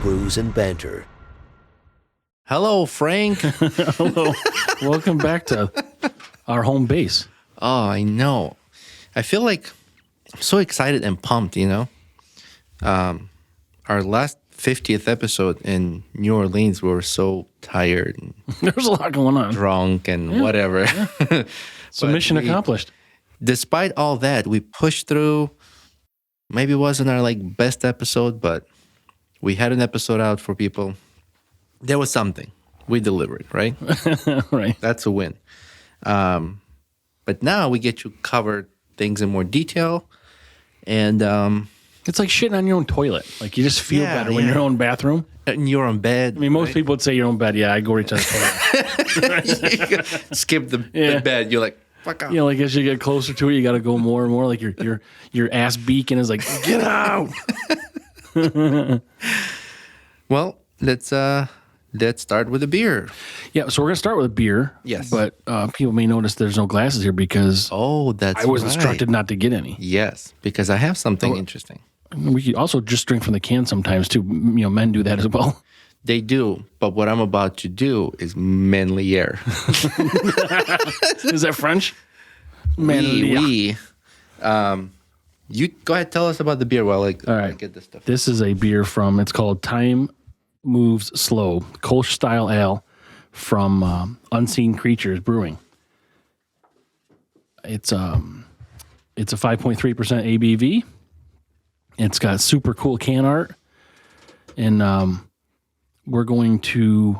Brews and Banter. Hello, Frank. Hello. Welcome back to our home base. Oh, I know. I feel like I'm so excited and pumped, you know? Our last 50th episode in New Orleans, we were so tired and There's a lot going on. drunk and whatever. Yeah. So mission accomplished. Despite all that, we pushed through. Maybe it wasn't our best episode, but we had an episode out for people. There was something. We delivered, right? Right. That's a win. But now we get to cover things in more detail. And It's like shitting on your own toilet. Like you just feel better when you're in your own bathroom. And you're on bed. I mean, most people would say your own bed. Yeah, I go right to the toilet. Skip the bed. You're like, fuck out. You know, like as you get closer to it, you got to go more and more. Like your ass beacon is like, get out. Well, let's start with a beer. Yeah, so we're gonna start with a beer. Yes, but people may notice there's no glasses here because I was instructed not to get any. Yes, because I have something interesting. We could also just drink from the can sometimes too. You know, men do that as well. They do, but what I'm about to do is manlier. Is that French? Manlier. Oui. You go ahead, tell us about the beer while I get this stuff. This is a beer it's called Time Moves Slow, Kolsch style ale from Unseen Creatures Brewing. It's a 5.3% ABV. It's got super cool can art, and we're going to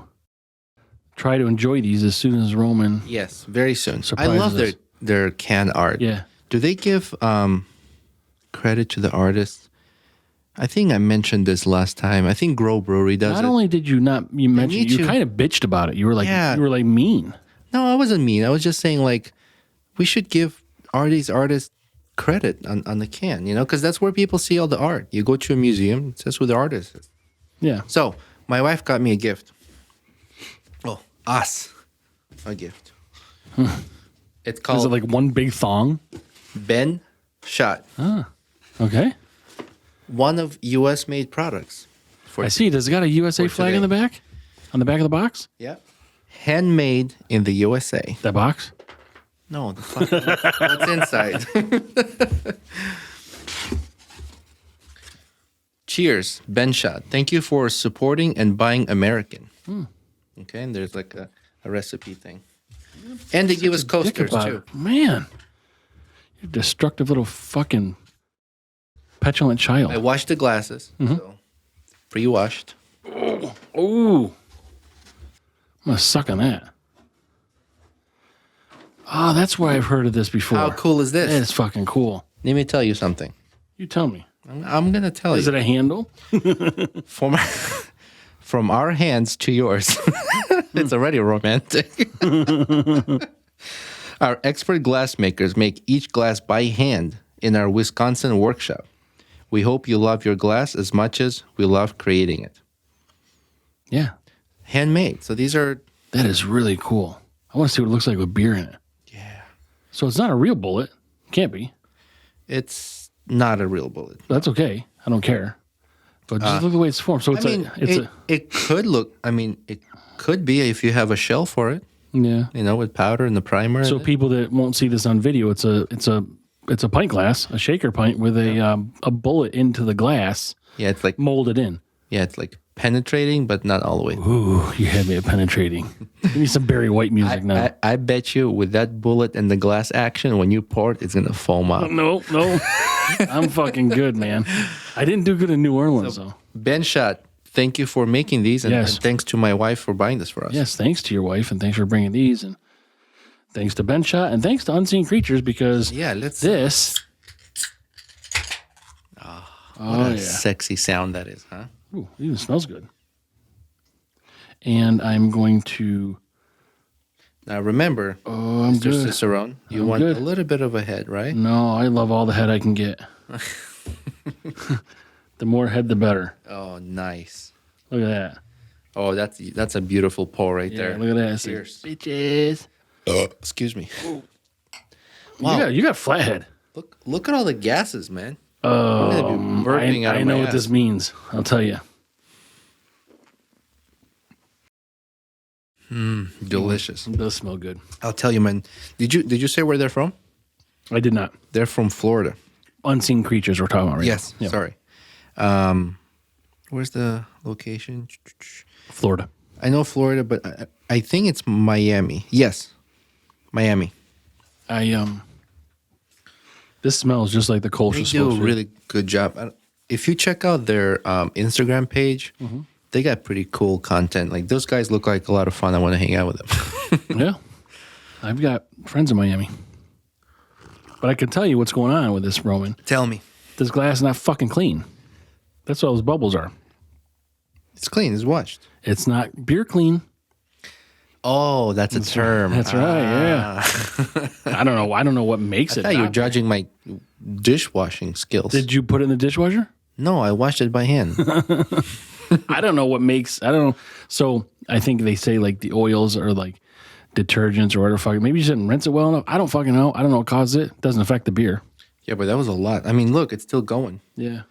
try to enjoy these as soon as Roman. Yes, very soon. I surprises love us. their can art. Yeah. Do they give credit to the artist? I think I mentioned this last time. I think Grow Brewery does Not it. only did you not, you mentioned, you kind of bitched about it. You were like, mean. No, I wasn't mean. I was just saying we should give these artists credit on the can, you know, because that's where people see all the art. You go to a museum, it says who the artist is. Yeah. So my wife got me a gift. Oh, us a gift. It's called. Is it like one big thong? BenShot. Okay. One of U.S. made products. I see. Does it got a USA flag in the back? On the back of the box? Yeah. Handmade in the USA. That box? No, the fuck. What's inside? Cheers, BenShot. Thank you for supporting and buying American. Okay, and there's like a recipe thing. And they give us coasters too. Man, you're a destructive little fucking petulant child. I washed the glasses, so pre-washed. Ooh. I'm going to suck on that. Oh, that's where I've heard of this before. How cool is this? It's fucking cool. Let me tell you something. You tell me. I'm going to tell you. Is it a handle? From our hands to yours. It's already romantic. Our expert glass makers make each glass by hand in our Wisconsin workshop. We hope you love your glass as much as we love creating it. Yeah. Handmade. So these are... That is really cool. I want to see what it looks like with beer in it. Yeah. So it's not a real bullet. Can't be. It's not a real bullet. That's okay. I don't care. But just look at the way it's formed. So it could look... I mean, it could be if you have a shell for it. Yeah. You know, with powder and the primer. So people that won't see this on video, it's a pint glass, a shaker pint with a bullet into the glass. Yeah, it's like molded in. Yeah, it's like penetrating, but not all the way. Ooh, you had me at penetrating. Give me some Barry White music now. I bet you with that bullet and the glass action, when you pour it, it's gonna foam out. No, I'm fucking good, man. I didn't do good in New Orleans though. BenShot, thank you for making these, and thanks to my wife for buying this for us. Yes, thanks to your wife, and thanks for bringing these, and thanks to BenShot, and thanks to Unseen Creatures because this. What a sexy sound that is, huh? Ooh, it even smells good. And I'm going to. Now remember, Mr. Cicerone, you want a little bit of a head, right? No, I love all the head I can get. The more head, the better. Oh, nice. Look at that. Oh, that's a beautiful pour right there. Look at that. Cheers. Bitches. Excuse me. Wow. You got flathead. Look at all the gases, man. I know what this means. I'll tell you. Delicious. It does smell good. I'll tell you, man. Did you say where they're from? I did not. They're from Florida. Unseen creatures we're talking about right Yes. now. Yeah. Sorry. Where's the location? Florida. I know Florida, but I think it's Miami. Yes, Miami. This smells just like the Kolsch They is do a supposed to. really good job. If you check out their Instagram page, they got pretty cool content. Like those guys look like a lot of fun. I want to hang out with them. Yeah. I've got friends in Miami. But I can tell you what's going on with this, Roman. Tell me. This glass is not fucking clean. That's what those bubbles are. It's clean. It's washed. It's not beer clean. Oh, that's a term. That's right, yeah. I don't know. I don't know what makes I it. thought you were not- judging my dishwashing skills. Did you put it in the dishwasher? No, I washed it by hand. I don't know what makes. I don't know. So I think they say like the oils or like detergents or whatever. Fucking maybe you didn't rinse it well enough. I don't fucking know. I don't know what caused it. It doesn't affect the beer. Yeah, but that was a lot. I mean, look, it's still going. Yeah.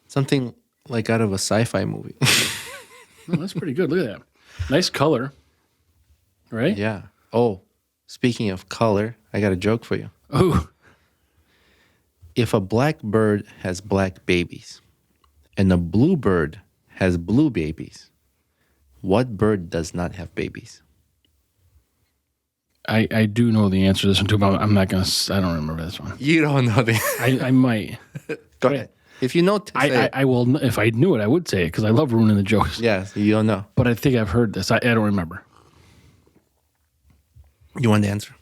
Something like out of a sci-fi movie. Oh, that's pretty good. Look at that. Nice color. Right? Yeah. Oh, speaking of color, I got a joke for you. Oh, If a black bird has black babies and a blue bird has blue babies, what bird does not have babies? I do know the answer to this one too, but I'm not going to. I don't remember this one. You don't know the I might. Go ahead. If you know, say it. I will. If I knew it, I would say it because I love ruining the jokes. Yeah, so you don't know. But I think I've heard this. I don't remember. You want the answer?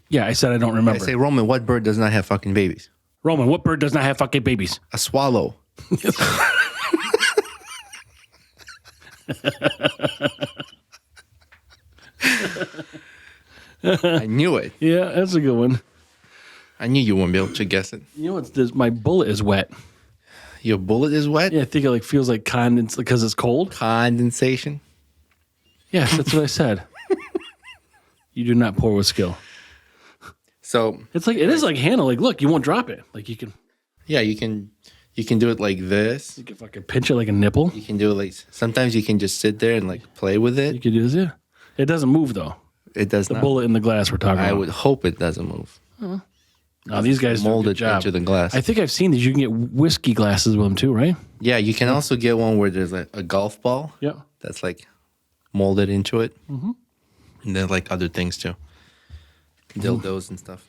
Yeah, I said I don't I remember. say, Roman, what bird does not have fucking babies? Roman, what bird does not have fucking babies? A swallow. I knew it. Yeah, that's a good one. I knew you wouldn't be able to guess it. You know what's this? My bullet is wet. Your bullet is wet? Yeah, I think it like feels like condensation because it's cold. Condensation? Yes, that's what I said. You do not pour with skill. So, It's like it is like handle. Like, look, you won't drop it. Like you can yeah, you can do it like this. you can fucking pinch it like a nipple. You can do it like, sometimes you can just sit there and like play with You it. could do this. Yeah, it doesn't move though. It does The not. bullet in the glass we're talking I about. would hope it doesn't move. No, these guys do a good Molded job. into the glass. I think I've seen these. You can get whiskey glasses with them too, right? Yeah, you can also get one where there's like a golf ball Yeah. that's like molded into it. Mm-hmm. And then like other things too. Dildos and stuff.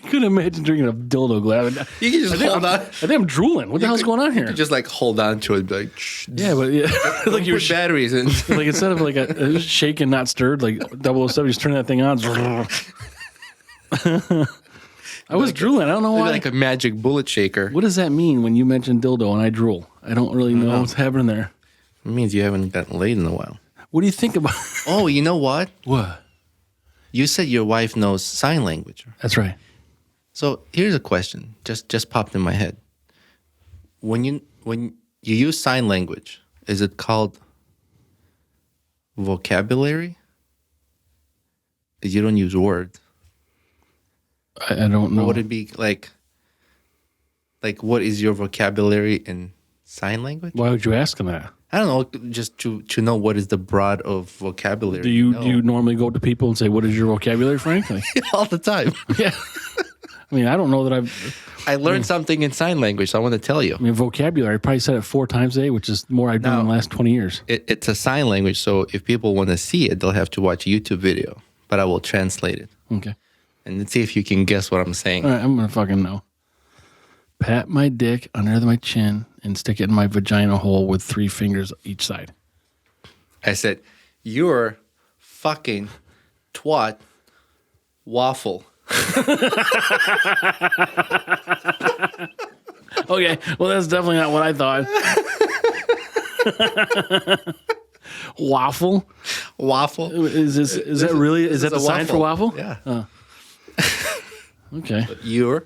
I couldn't imagine drinking a dildo glass. You can just hold on. I think I'm drooling. What the hell's going on here? You just like hold on to it and be like, shh. Yeah, but yeah, like you're Put batteries in. like instead of like a shaken, not stirred, like 007, just turn that thing on. I was drooling. I don't know why. Like a magic bullet shaker. What does that mean when you mention dildo and I drool? I don't really know what's happening there. It means you haven't gotten laid in a while. What do you think about Oh, you know what? what? You said your wife knows sign language. That's right. So here's a question. Just popped in my head. When you use sign language, is it called vocabulary? You don't use words. I don't know. Would it be like what is your vocabulary in sign language? Why would you ask him that? I don't know, just to know what is the broad of vocabulary. Do you know. do you normally go to people and say, "What is your vocabulary, Frank?" Like, all the time? yeah. I mean, I don't know that I learned something in sign language, so I want to tell you. I mean, vocabulary. I probably said it 4 times a day, which is more I've done in the last 20 years. It's a sign language, so if people want to see it, they'll have to watch a YouTube video, but I will translate it. Okay. And let's see if you can guess what I'm saying. All right, I'm gonna fucking know. Pat my dick under my chin and stick it in my vagina hole with 3 fingers each side. I said, you're fucking twat waffle. Okay, well that's definitely not what I thought. Waffle? Waffle? Is that really? Is that the a sign for waffle? Yeah. Okay. You're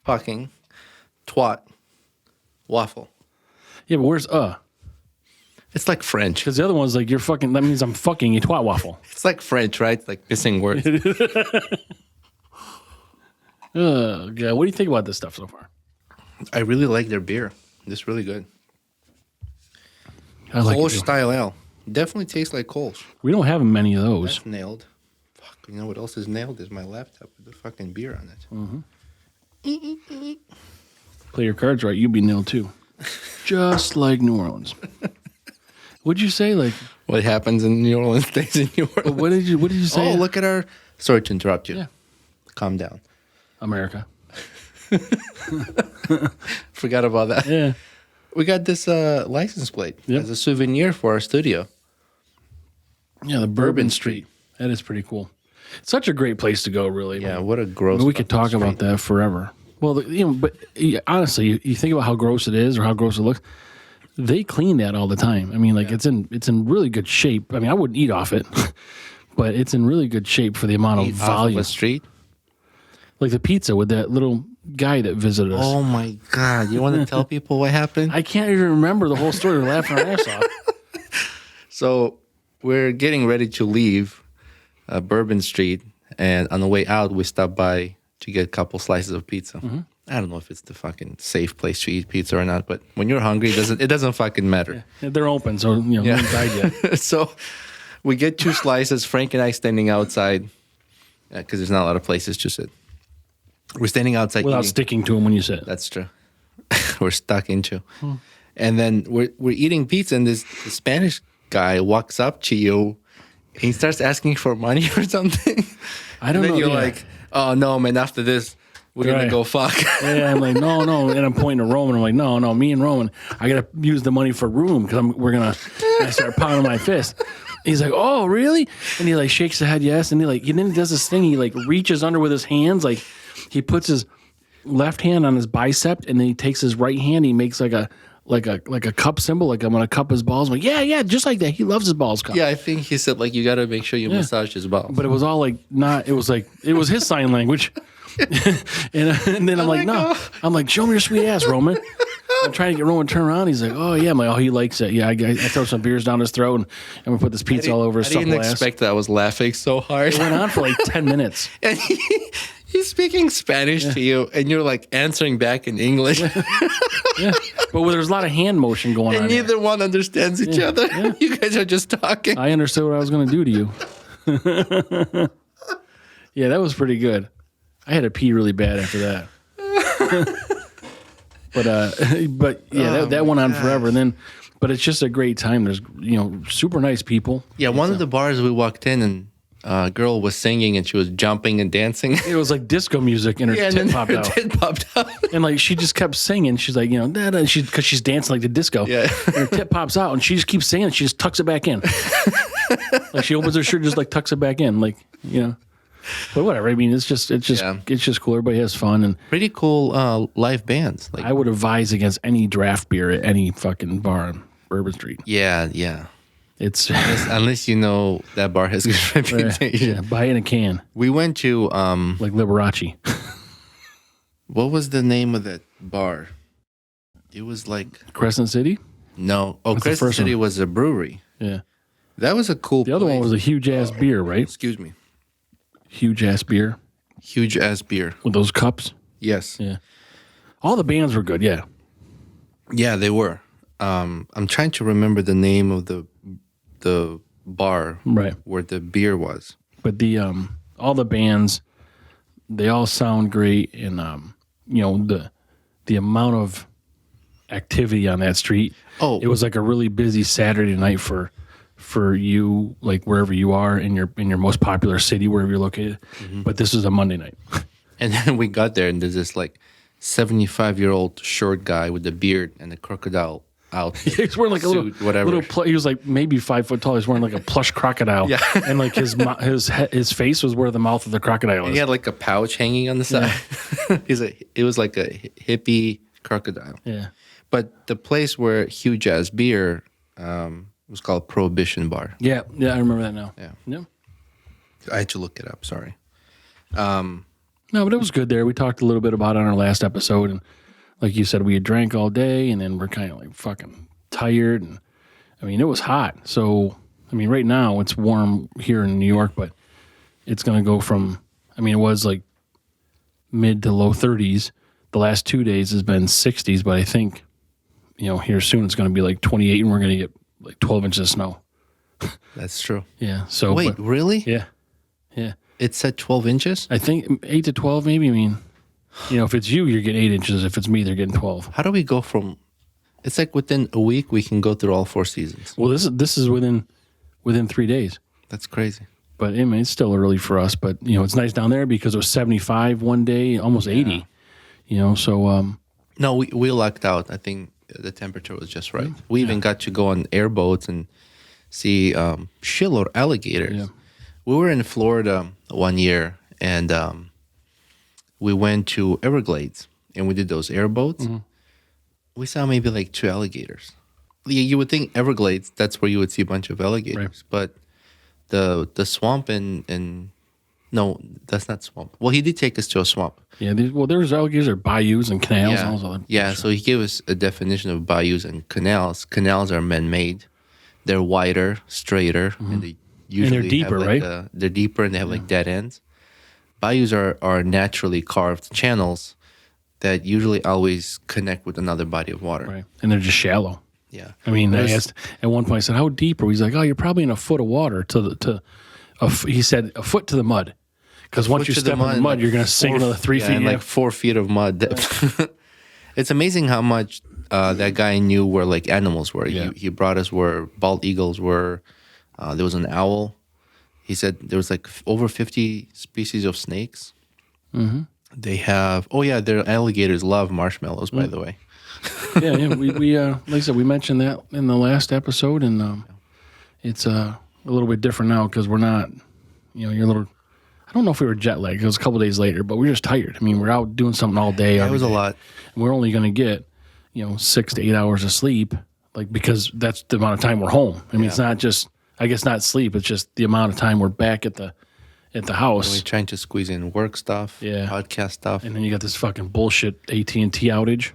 fucking twat waffle. Yeah, but where's It's like French. Because the other one's like you're fucking. That means I'm fucking you twat waffle. It's like French, right? It's like missing words. God, what do you think about this stuff so far? I really like their beer. It's really good. I like Kolsch it. style ale. Definitely tastes like Kolsch. We don't have many of those. That's nailed. Fuck, you know what else is nailed? Is my laptop with the fucking beer on it. Play your cards right, you'll be nil too. Just like New Orleans. What'd you say? Like, What happens in New Orleans stays in New Orleans. what did you say? Oh, look at our... Sorry to interrupt you. Yeah. Calm down. America. Forgot about that. Yeah. We got this license plate Yep. as a souvenir for our studio. Yeah, the Bourbon Street. That is pretty cool. Such a great place to go, really. Yeah, what a gross... I mean, we could talk fucking about that forever. Well, but honestly, you think about how gross it is or how gross it looks. They clean that all the time. I mean, like it's in really good shape. I mean, I wouldn't eat off it, but it's in really good shape for the amount of street. Off volume. of a street? Like the pizza with that little guy that visited us. Oh my God. You want to tell people what happened? I can't even remember the whole story. We're laughing our ass off. So we're getting ready to leave Bourbon Street, and on the way out, we stopped by to get a couple slices of pizza. Mm-hmm. I don't know if it's the fucking safe place to eat pizza or not, but when you're hungry, it doesn't fucking matter. Yeah, they're open, so no one died yet. So we get 2 slices. Frank and I standing outside because there's not a lot of places to sit. We're standing outside Without eating. sticking to them when you sit. That's true. We're stuck into. And then we're eating pizza, and this Spanish guy walks up to you, and he starts asking for money or something. I don't and then know. You're yeah. like, oh no, man! After this, we're gonna Right. go fuck. Yeah, I'm like, no, and I'm pointing to Roman. I'm like, no, me and Roman, I gotta use the money for room because we're gonna. I start pounding my fist. He's like, oh, really? And he like shakes his head, yes. And he like, and then he does this thing. He like reaches under with his hands, like he puts his left hand on his bicep, and then he takes his right hand. He makes like a cup symbol, like I'm gonna cup his balls. I'm like, yeah, just like that. He loves his balls cupped. Yeah, I think he said like you gotta make sure you massage his balls. But it was all like not. It was like it was his sign language. and then I'm like, no. I'm like, show me your sweet ass, Roman. I'm trying to get Roman to turn around. He's like, oh yeah. I'm like, oh, he likes it. Yeah, I throw some beers down his throat and we put this pizza all over his I didn't supple ass. expect that. I was laughing so hard. It went on for like 10 minutes. And he's speaking Spanish to you, and you're like answering back in English. Yeah, but there's a lot of hand motion going And on. neither one understands each other. yeah. You guys are just talking. I understood what I was going to do to you. Yeah, that was pretty good. I had to pee really bad after that. but yeah, that went on forever. And then, but it's just a great time. There's super nice people. Yeah, one of the bars we walked in, and a girl was singing, and she was jumping and dancing. It was like disco music, and her Yeah, and tit then popped her out. tit popped out. And like she just kept singing. She's like, because she's dancing like the disco. Yeah. And her tit pops out, and she just keeps singing. She just tucks it back in. Like she opens her shirt, just like tucks it back in, like. But whatever. I mean, it's just cool. Everybody has fun, and Pretty cool live bands. Like, I would advise against any draft beer at any fucking bar on Bourbon Street. yeah. It's Unless you know that bar has good reputation. yeah, buy it in a can, We went to like Liberace. what was the name of that bar? It was like Crescent City. no. Oh, What's the Crescent first City one? was a brewery. Yeah. That was a cool. The other one was a huge ass beer, right? Excuse me. Huge ass beer Huge ass beer. with those cups. Yes. Yeah. All the bands were good. Yeah. Yeah, they were. I'm trying to remember the name of the bar Right. where the beer was. But the all the bands, they all sound great, and the amount of activity on that street. Oh. It was like a really busy Saturday night for you, like wherever you are in your most popular city, wherever you're located. But this is a Monday night. And then we got there, and there's this like 75-year-old short guy with a beard and a crocodile out. He was wearing like a Suit, whatever. he was like maybe 5 foot tall. He was wearing like a plush crocodile. Yeah. And like his face was where the mouth of the crocodile is. He had like a pouch hanging on the side. It was like a hippie crocodile. Yeah. But the place where huge ass beer was called Prohibition Bar. Yeah. I remember that now. Yeah. I had to look it up. Sorry. No, but it was good there. We talked a little bit about it on our last episode, and like you said, we had drank all day, and then we're kind of like fucking tired, and I mean, it was hot. So, I mean, right now it's warm here in New York, but it's going to go from, I mean, it was like mid to low 30s. The last 2 days has been 60s, but I think, here soon it's going to be like 28, and we're going to get like 12 inches of snow. That's true. Yeah. So Wait, really? Yeah. Yeah. It said 12 inches? I think 8 to 12, maybe. I mean, if it's you, you're getting 8 inches. If it's me, they're getting 12. How do we go from? It's like within a week we can go through all 4 seasons. Well, this is within 3 days. That's crazy. But I mean, it's still early for us. But it's nice down there because it was 75 one day, almost 80. So No, we lucked out. I think the temperature was just right. We even got to go on airboats and see shill or alligators. Yeah. We were in Florida one year, and we went to Everglades, and we did those airboats. Mm-hmm. We saw maybe like 2 alligators. You would think Everglades, that's where you would see a bunch of alligators. Right. But the swamp in no, that's not swamp. Well, he did take us to a swamp. Yeah, there's alligators or bayous and canals. Yeah, and all those other yeah. So he gave us a definition of bayous and canals. Canals are man-made. They're wider, straighter, mm-hmm. and they usually and they're deeper, have right? They're deeper and they have like dead ends. Bayous are naturally carved channels that usually always connect with another body of water. Right, and they're just shallow. Yeah. I mean, I asked at one point. I said, "How deep are we?" He's like, "Oh, you're probably in a foot of water he said a foot to the mud." Because once you step in the mud, you're going to sink another 3 feet. Like 4 feet of mud. It's amazing how much that guy knew where like animals were. Yeah. He brought us where bald eagles were. There was an owl. He said there was like over 50 species of snakes. Mm-hmm. They have. Oh yeah, their alligators love marshmallows. By the way. Yeah. We like I said, we mentioned that in the last episode, and it's a little bit different now because we're not. You're a little. I don't know if we were jet lagged. It was a couple days later, but we were just tired. I mean, we're out doing something all day. That was a lot. And we're only going to get, 6 to 8 hours of sleep, because that's the amount of time we're home. I mean, it's not just, I guess not sleep. It's just the amount of time we're back at the house. And we're trying to squeeze in work stuff, podcast stuff, and then you got this fucking bullshit AT&T outage.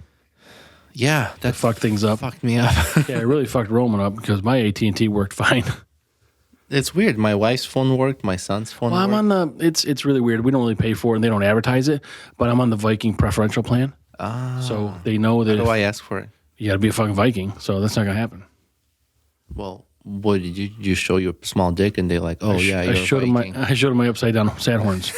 Yeah, that fucked things up. Fucked me up. Yeah, it really fucked Roman up because my AT&T worked fine. It's weird. My wife's phone worked. My son's phone worked. I'm on the... It's really weird. We don't really pay for it, and they don't advertise it, but I'm on the Viking preferential plan. So they know that... How do I ask for it? You got to be a fucking Viking, so that's not going to happen. Well, what did you show your small dick, and they're like, oh, you're a Viking. I showed them my upside-down sad horns.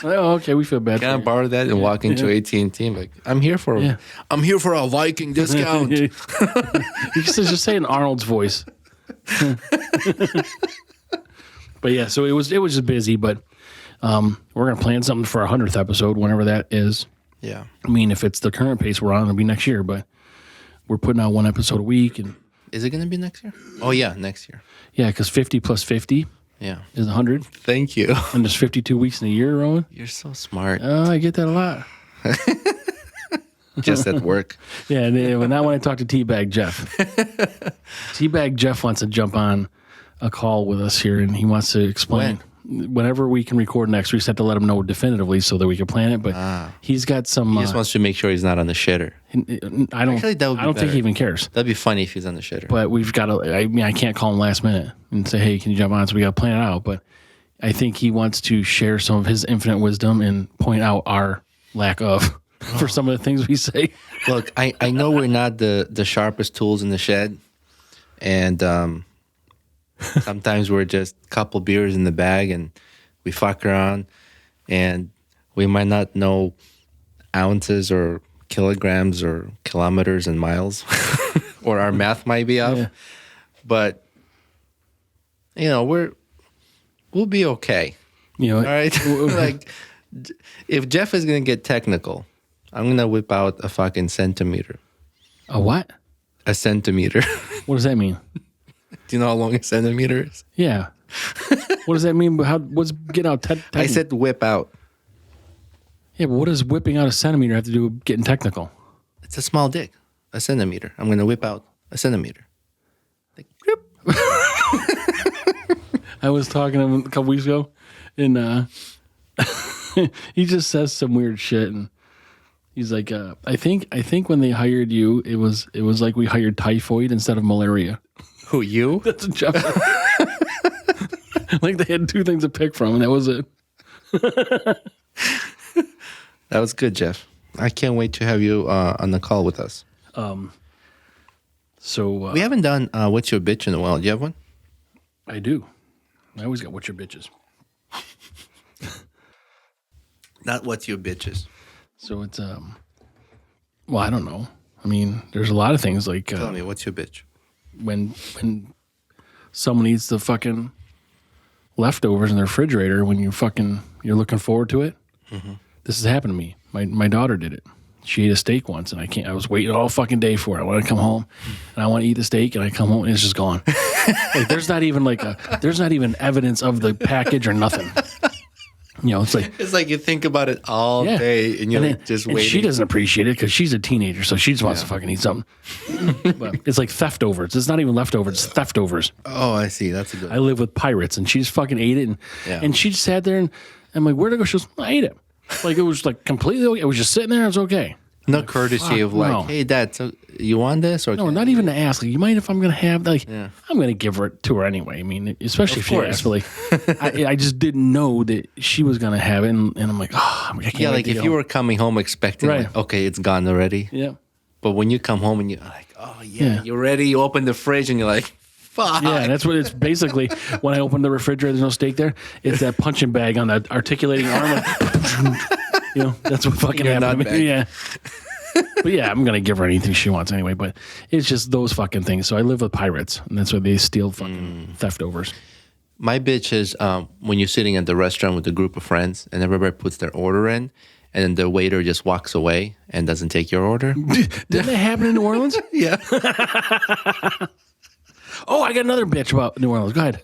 Oh, okay, we feel bad. Can I borrow that and walk into AT&T? Like, I'm here for a Viking discount. You just say in Arnold's voice. But yeah, so it was just busy, but we're gonna plan something for our 100th episode, whenever that is. Yeah, I mean, if it's the current pace we're on, it'll be next year, but we're putting out one episode a week. And is it gonna be next year? Oh yeah, next year. Yeah, because 50 plus 50 is 100. Thank you. And there's 52 weeks in a year, Rowan. You're so smart. I get that a lot. Just at work. Yeah, and now when I talk to Teabag Jeff. Teabag Jeff wants to jump on a call with us here, and he wants to explain. Whenever we can record next, we just have to let him know definitively so that we can plan it. But he's got some... He just wants to make sure he's not on the shitter. I don't think he even cares. That'd be funny if he's on the shitter. But we've got to... I can't call him last minute and say, hey, can you jump on? So we got to plan it out. But I think he wants to share some of his infinite wisdom and point out our lack of... for some of the things we say. Look, I know we're not the sharpest tools in the shed, and sometimes we're just a couple beers in the bag and we fuck around, and we might not know ounces or kilograms or kilometers and miles, or our math might be off, but we'll be okay. All right, like if Jeff is gonna get technical, I'm going to whip out a fucking centimeter. A what? A centimeter. What does that mean? Do you know how long a centimeter is? Yeah. What does that mean? What's get out? I said whip out. Yeah, but what does whipping out a centimeter have to do with getting technical? It's a small dick. A centimeter. I'm going to whip out a centimeter. Like, I was talking to him a couple weeks ago, and he just says some weird shit, and he's like, I think when they hired you, it was like we hired typhoid instead of malaria. Who, you? That's a job. Like they had 2 things to pick from, and that was it. That was good, Jeff. I can't wait to have you on the call with us. So We haven't done What's Your Bitch in a while. Do you have one? I do. I always got What's Your Bitches. Not What's Your Bitches. So it's well, I don't know. I mean, there's a lot of things like Tell me, what's your bitch? when someone eats the fucking leftovers in the refrigerator when you're looking forward to it. Mm-hmm. This has happened to me. My daughter did it. She ate a steak once, and I was waiting all fucking day for it. I want to come home, and I want to eat the steak, and I come home, and it's just gone. Like, there's not even evidence of the package or nothing. You know, It's like you think about it all day, and you're just waiting. She doesn't appreciate it because she's a teenager, so she just wants to fucking eat something. But it's like theftovers. It's not even leftovers. It's theftovers. Oh, I see. That's a good. I live with pirates, and she just fucking ate it, and she just sat there, and I'm like, where'd it go? She goes, I ate it. Like, it was like completely okay. It was just sitting there. It was okay. No courtesy of like, hey, Dad, so you want this? Or no, not even to ask. Like, you mind if I'm going to have, like, I'm going to give her to her anyway. I mean, especially if she asks. But like, I just didn't know that she was going to have it. And I'm like, I can't wait like to if go. you were coming home expecting, like, okay, it's gone already. Yeah. But when you come home and you're like, oh, you're ready. You open the fridge and you're like, fuck. Yeah, that's what it's basically. When I open the refrigerator, there's no steak there. It's that punching bag on that articulating arm. Like, you know, that's what fucking happened to me. Yeah. But yeah, I'm gonna give her anything she wants anyway. But it's just those fucking things. So I live with pirates, and that's why they steal fucking theftovers. My bitch is when you're sitting at the restaurant with a group of friends, and everybody puts their order in, and then the waiter just walks away and doesn't take your order. Didn't that happen in New Orleans? Yeah. Oh, I got another bitch about New Orleans. Go ahead.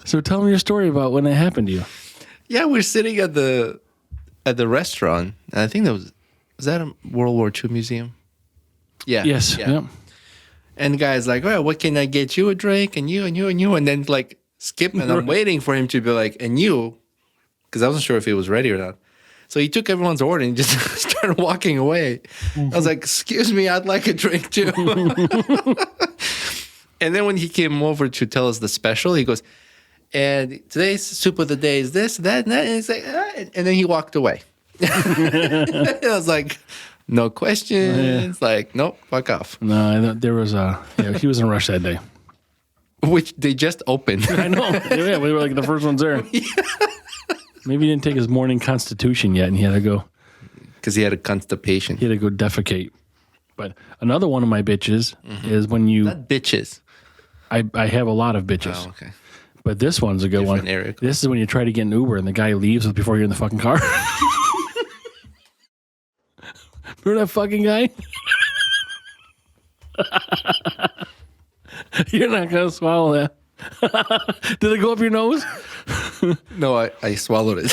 So tell me your story about when that happened to you. Yeah, we're sitting at the restaurant, and I think was that a World War II museum? Yeah. Yes. Yeah. Yep. And the guy's like, "Oh, what can I get you a drink? And you, and you, and you." And then like skip, and I'm waiting for him to be like, "And you," because I wasn't sure if he was ready or not. So he took everyone's order and just started walking away. I was like, "Excuse me, I'd like a drink too." And then when he came over to tell us the special, he goes, "And today's soup of the day is this, that, and that." And, it's like, and then he walked away. I was like, no questions. Like, nope, fuck off. No, there was he was in a rush that day. Which they just opened. I know. Yeah, we were like the first ones there. Yeah. Maybe he didn't take his morning constitution yet, and he had to go. Because he had a constipation. He had to go defecate. But another one of my bitches is when you... Not bitches. I have a lot of bitches. Oh, okay. But this one's a good one. Area. This is when you try to get an Uber and the guy leaves before you're in the fucking car. Remember that fucking guy? You're not going to swallow that. Did it go up your nose? No, I swallowed it.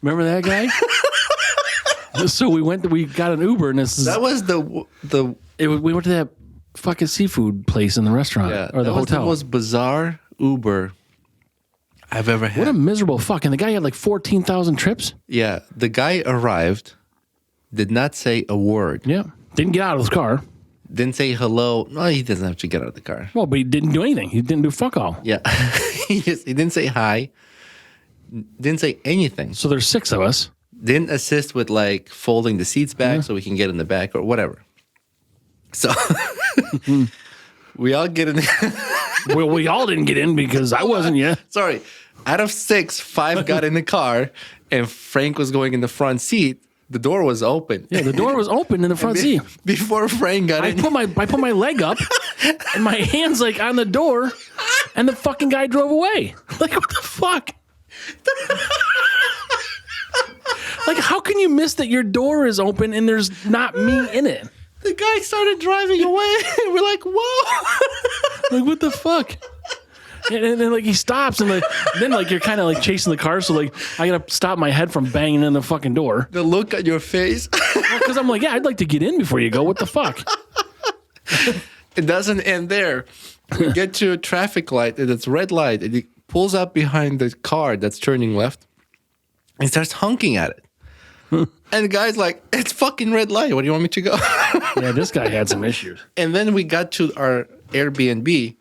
Remember that guy? So we got an Uber, and that was we went to that fucking seafood place in the restaurant or the hotel. Was the most bizarre Uber I've ever had. What a miserable fuck! And the guy had like 14,000 trips. Yeah, the guy arrived, did not say a word. Yeah, didn't get out of his car. Didn't say hello. No, he doesn't have to get out of the car. Well, but he didn't do anything. He didn't do fuck all. Yeah, he didn't say hi. Didn't say anything. So there's 6 of us. Didn't assist with like folding the seats back so we can get in the back or whatever. So we all get in. Well, we all didn't get in because I wasn't yet. Sorry. Out of 6, 5 got in the car, and Frank was going in the front seat. The door was open. Yeah, the door was open in the front seat. Before Frank got in. I put my leg up, and my hand's like on the door, and the fucking guy drove away. Like, what the fuck? Like, how can you miss that your door is open and there's not me in it? The guy started driving away, and we're like, whoa. Like, what the fuck? And then, like, he stops, and like, then, like, you're kind of, like, chasing the car, so, like, I gotta stop my head from banging in the fucking door. The look on your face. Because I'm like, yeah, I'd like to get in before you go. What the fuck? It doesn't end there. We get to a traffic light, and it's red light, and he pulls up behind the car that's turning left, and starts honking at it. And the guy's like, it's fucking red light. What do you want me to go? Yeah, this guy had some issues. And then we got to our Airbnb,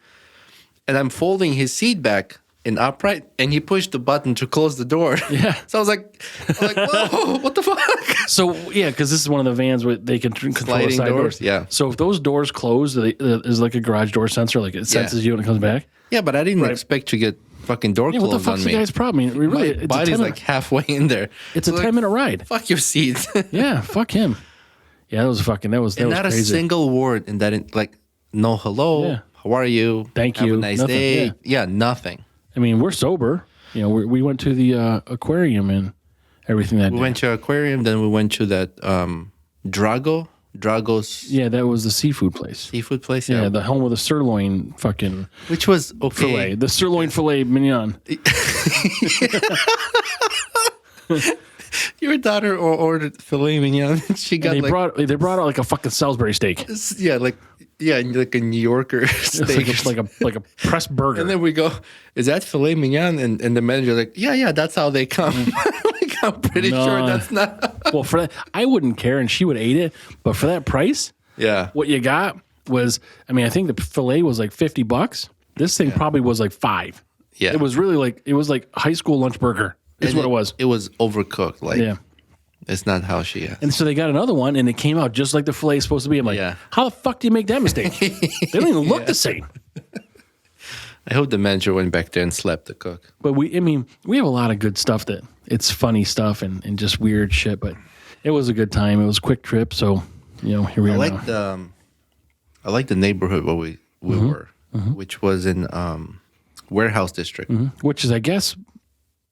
and I'm folding his seat back in upright, and he pushed the button to close the door. Yeah. So I was like, whoa, what the fuck? So yeah, because this is one of the vans where they can control the Sliding side doors, yeah. So if those doors close, there's like a garage door sensor, like it senses you when it comes back. Yeah, but I didn't expect to get fucking door Yeah, what the closed on fuck's me. the guy's problem? I mean, really, My it's body's like halfway in there. It's a 10-minute ride. Fuck your seats. Yeah, fuck him. Yeah, that was not crazy. a single word in that. Like, no hello. Yeah. How are you? Thank Have you. a nice Nothing, day. Yeah, nothing. I mean, we're sober. You know, we went to the aquarium and everything that We day. went to aquarium, then we went to that Drago's Yeah, that was the seafood place. seafood place. Yeah, the home of the sirloin fucking which was okay. fillet. The sirloin filet mignon. Your daughter ordered filet mignon. She got And they brought out like a fucking Salisbury steak. like a New Yorker steak. It's like a pressed burger. And then we go, is that filet mignon? And the manager's like, yeah, that's how they come. Like, I'm pretty sure that's not. Well, for that, I wouldn't care, and she would eat it. But for that price, Yeah. what you got was, I mean, I think the filet was like $50. This thing probably was like $5. Yeah. It was really like high school lunch burger. Is what it was. It was overcooked. Like, Yeah. it's not how she is. And so they got another one, and it came out just like the filet is supposed to be. I'm like, Yeah. how the fuck do you make that mistake? They don't even look the same. I hope the manager went back there and slapped the cook. But we have a lot of good stuff that it's funny stuff and just weird shit. But it was a good time. It was a quick trip. So, you know, here we are now. I like the neighborhood where we were, which was in Warehouse District. Which is, I guess,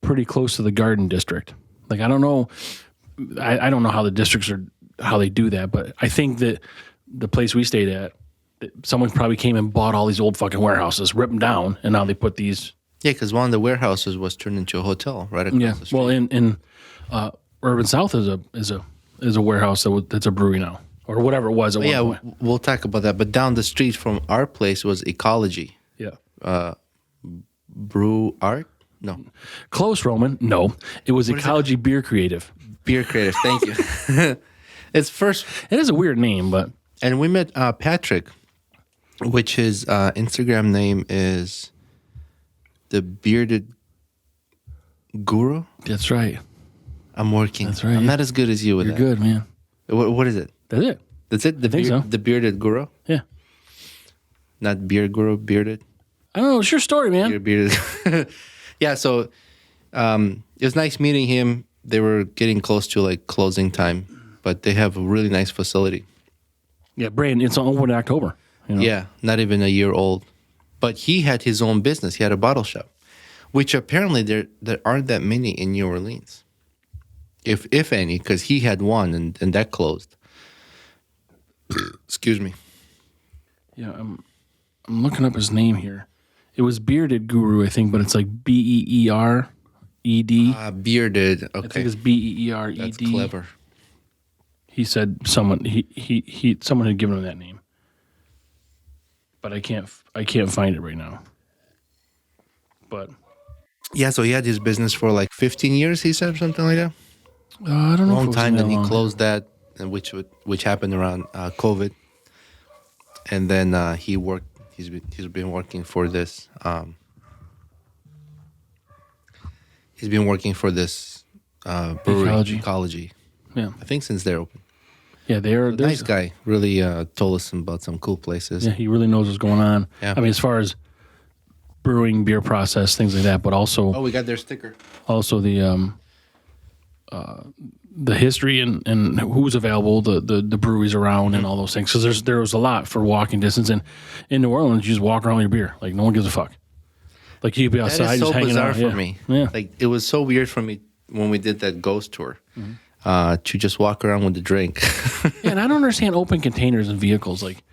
pretty close to the Garden District. Like, I don't know. I don't know how the districts are, how they do that. But I think that the place we stayed at, someone probably came and bought all these old fucking warehouses, ripped them down, and now they put these. Yeah, because one of the warehouses was turned into a hotel right across the street. Well, in Urban South is a warehouse that's a brewery now, or whatever it was at one point. We'll talk about that. But down the street from our place was Ecology. Yeah. Brew Art? No. Close, Roman. No. It was Ecology Beer Creative. Beer Creative. Thank you. It's first. It is a weird name, but. And we met Patrick, which his Instagram name is the Bearded Guru. That's right. I'm working. That's right. I'm not as good as you with You're that. good, man. What is it? That's it. That's it? think so. The Bearded Guru? Yeah. Not Beer Guru, Bearded? I don't know. It's your story, man. Bearded. Yeah, so it was nice meeting him. They were getting close to like closing time, but they have a really nice facility. Yeah, Brandon, it's open in October. You know? Yeah, not even a year old. But he had his own business. He had a bottle shop, which apparently there aren't that many in New Orleans, if any, because he had one and that closed. Excuse me. Yeah, I'm looking up his name here. It was Bearded Guru, I think, but it's like Beered. Bearded. Okay, I think it's Beered. That's clever. He said someone had given him that name, but I can't find it right now. But yeah, so he had his business for like 15 years. He said something like that. I don't know. Long if it was time. that Then he long. closed that, and which happened around COVID. And then he worked. He's been working for this. He's been working for this brewery, Ecology. Yeah, I think since they're open. yeah, they're Nice guy. Really told us about some cool places. Yeah, he really knows what's going on. Yeah. I mean, as far as brewing, beer process, things like that, but also Oh, we got their sticker. The history and who's available, the breweries around, and all those things. Because there was a lot for walking distance, and in New Orleans, you just walk around with your beer, like no one gives a fuck. Like you could be outside That is so just hanging bizarre out. for me. Yeah, Like it was so weird for me when we did that ghost tour to just walk around with a drink. yeah, and I don't understand open containers in vehicles. Like,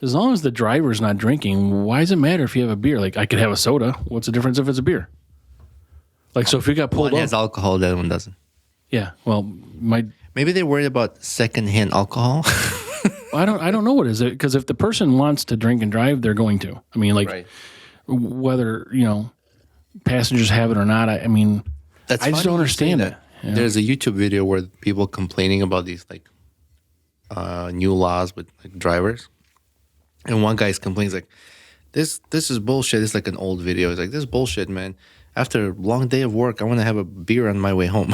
as long as the driver's not drinking, why does it matter if you have a beer? Like, I could have a soda. What's the difference if it's a beer? Like, so if you got pulled One over, has alcohol, the other one doesn't. yeah. Well, Maybe they're worried about secondhand alcohol. I don't know what it is, because if the person wants to drink and drive, they're going to. I mean, like Right. whether passengers have it or not. I mean, That's I just funny don't you understand say it. that. Yeah. There's a YouTube video where people complaining about these like new laws with like drivers, and one guy's complaining like, this is bullshit. It's like an old video. It's like, this is bullshit, man. After a long day of work, I want to have a beer on my way home.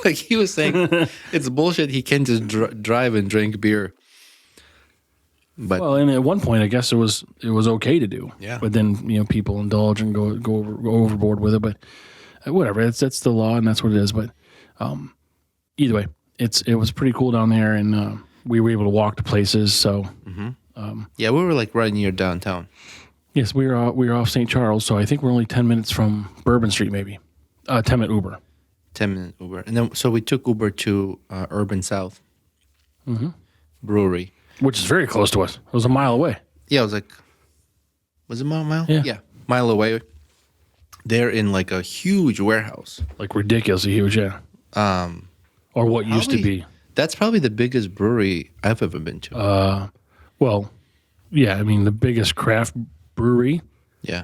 Like he was saying, it's bullshit. He can't just drive and drink beer. But well, and at one point, I guess it was okay to do. Yeah. But then people indulge and go overboard with it. But whatever, that's the law and that's what it is. But either way, it was pretty cool down there, and we were able to walk to places. So yeah, we were like right near downtown. yes, we were off St. Charles. So I think we're only 10 minutes from Bourbon Street, maybe 10-minute Uber. 10-minute Uber, and then so we took Uber to Urban South Brewery. Which is very close to us. It was a mile away. Yeah, it was like, was it a mile? Yeah. Mile away. They're in like a huge warehouse. Like ridiculously huge, yeah. Or what used to be. That's probably the biggest brewery I've ever been to. Well, yeah, I mean the biggest craft brewery. Yeah.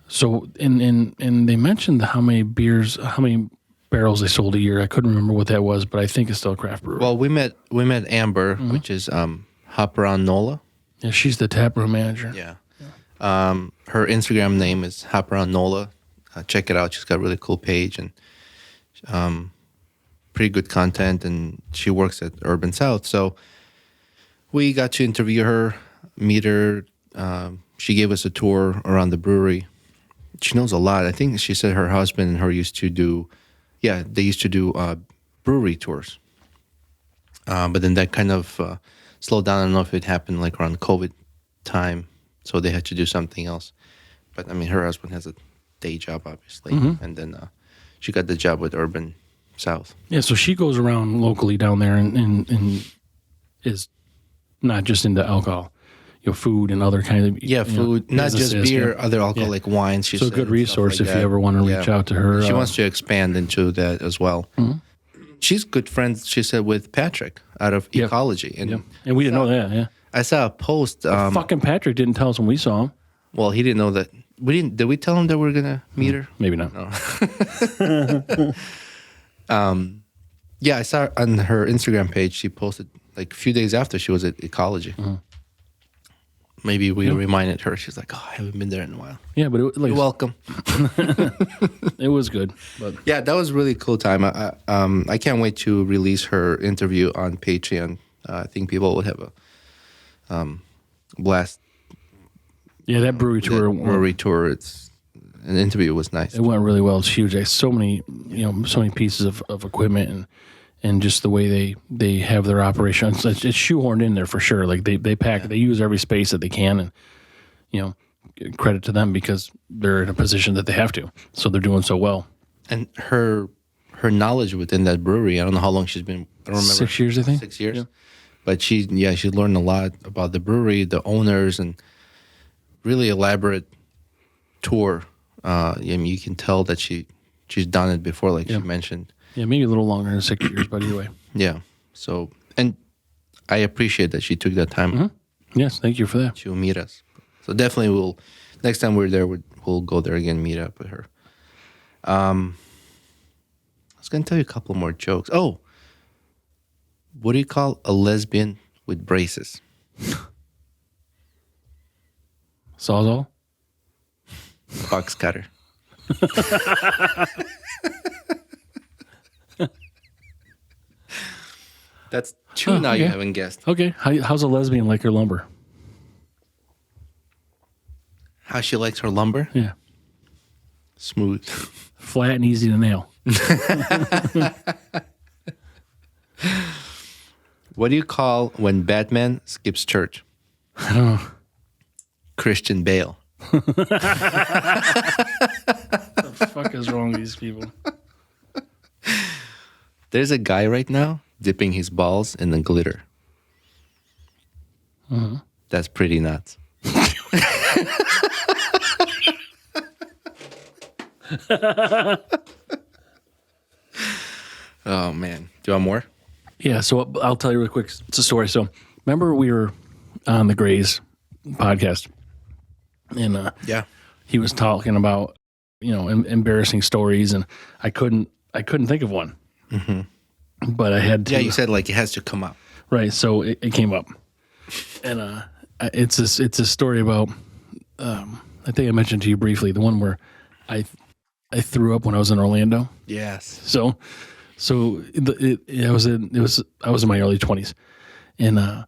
So and they mentioned how many barrels they sold a year. I couldn't remember what that was, but I think it's still a craft brewery. Well, we met Amber, which is Hop Around NOLA. Yeah, she's the taproom manager. Yeah. Her Instagram name is Hop Around NOLA. Check it out. She's got a really cool page and pretty good content, and she works at Urban South. So we got to interview her, meet her. She gave us a tour around the brewery. She knows a lot. I think she said her husband and her used to do brewery tours. But then that kind of slowed down. I don't know if it happened like around COVID time, so they had to do something else. But I mean, her husband has a day job, obviously, and then she got the job with Urban South. Yeah, so she goes around locally down there and is not just into alcohol, food and other kinds of food, not just beer, other alcoholic wines. So a good resource if you ever want to reach out to her. She wants to expand into that as well. She's good friends, she said, with Patrick out of Ecology, and we didn't know that. Yeah, I saw a post. Fucking Patrick didn't tell us when we saw him. Well, he didn't know that. We didn't. Did we tell him that we were gonna meet her? Maybe not. No. Yeah, I saw on her Instagram page. She posted like a few days after she was at Ecology. Maybe we reminded her. She's like, "Oh, I haven't been there in a while." Yeah, but you're welcome. It was good. But yeah, that was a really cool time. I can't wait to release her interview on Patreon. I think people would have a blast. Yeah, that brewery tour. It's an interview was nice. It went really well. It's huge. There's so many pieces of equipment and just the way they have their operations. It's shoehorned in there for sure. Like they pack, they use every space that they can, and credit to them because they're in a position that they have to. So they're doing so well. And her knowledge within that brewery, I don't know how long she's been. I don't remember. 6 years, I think. 6 years. Yeah. But she learned a lot about the brewery, the owners, and really elaborate tour. I mean, you can tell that she's done it before, like she mentioned. Yeah, maybe a little longer than 6 years, but either way. Yeah. So, and I appreciate that she took that time. Yes, thank you for that. She'll meet us. So definitely next time we're there, we'll go there again, meet up with her. I was going to tell you a couple more jokes. Oh, what do you call a lesbian with braces? Sawzall? Box cutter. That's two now you haven't guessed. Okay. How's a lesbian like her lumber? How she likes her lumber? Yeah. Smooth. Flat and easy to nail. What do you call when Batman skips church? I don't know. Christian Bale. What the fuck is wrong with these people? There's a guy right now dipping his balls in the glitter. That's pretty nuts. Oh, man. Do you want more? Yeah, so I'll tell you real quick. It's a story. So remember we were on the Grays podcast, and he was talking about embarrassing stories, and I couldn't think of one, but I had to. Yeah, you said like it has to come up, right? So it came up, and it's a story about I think I mentioned to you briefly the one where I threw up when I was in Orlando. Yes. I was in my early 20s, and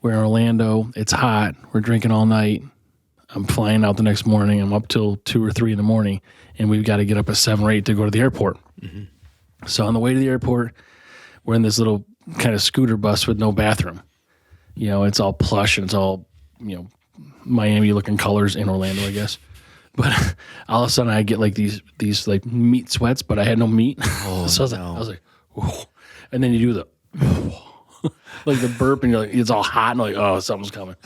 we're in Orlando. It's hot. We're drinking all night. I'm flying out the next morning. I'm up till 2 or 3 in the morning, and we've got to get up at 7 or 8 to go to the airport. Mm-hmm. So on the way to the airport, we're in this little kind of scooter bus with no bathroom. You know, it's all plush and it's all, you know, Miami-looking colors in Orlando, I guess. But all of a sudden, I get like these like meat sweats, but I had no meat. Oh, so I was like, whoa. And then you do the like the burp, and you're like, it's all hot, and like, oh, something's coming.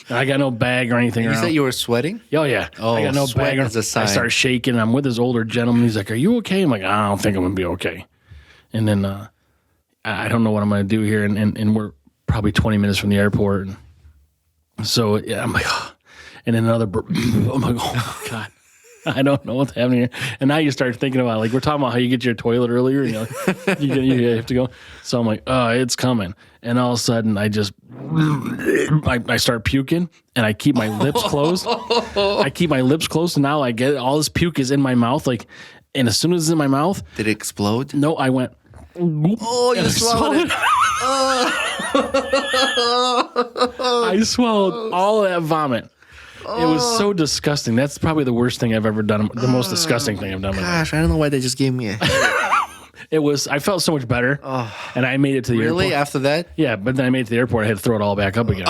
And I got no bag or anything. You said you were sweating? Oh yeah. Oh, I got no bag. as a sign. I start shaking. I'm with this older gentleman. He's like, "Are you okay?" I'm like, "I don't think I'm gonna be okay." And then I don't know what I'm gonna do here, and we're probably 20 minutes from the airport. And so yeah, I'm like, oh. And then another burp. I'm like, oh my God. I don't know what's happening here. And now you start thinking about, like, we're talking about how you get to your toilet earlier, and you're like, you have to go. So I'm like, oh, it's coming. And all of a sudden, I start puking, and I keep my lips closed. And now I get all this puke is in my mouth, like, and as soon as it's in my mouth, did it explode? No, I went. Oh, you swallowed it. I swallowed all of that vomit. It was so disgusting. That's probably the worst thing I've ever done. The most disgusting thing I've done. Gosh, I don't know why they just gave me a headache. It was. I felt so much better, and I made it to the airport. Really? After that? Yeah, but then I made it to the airport. I had to throw it all back up again.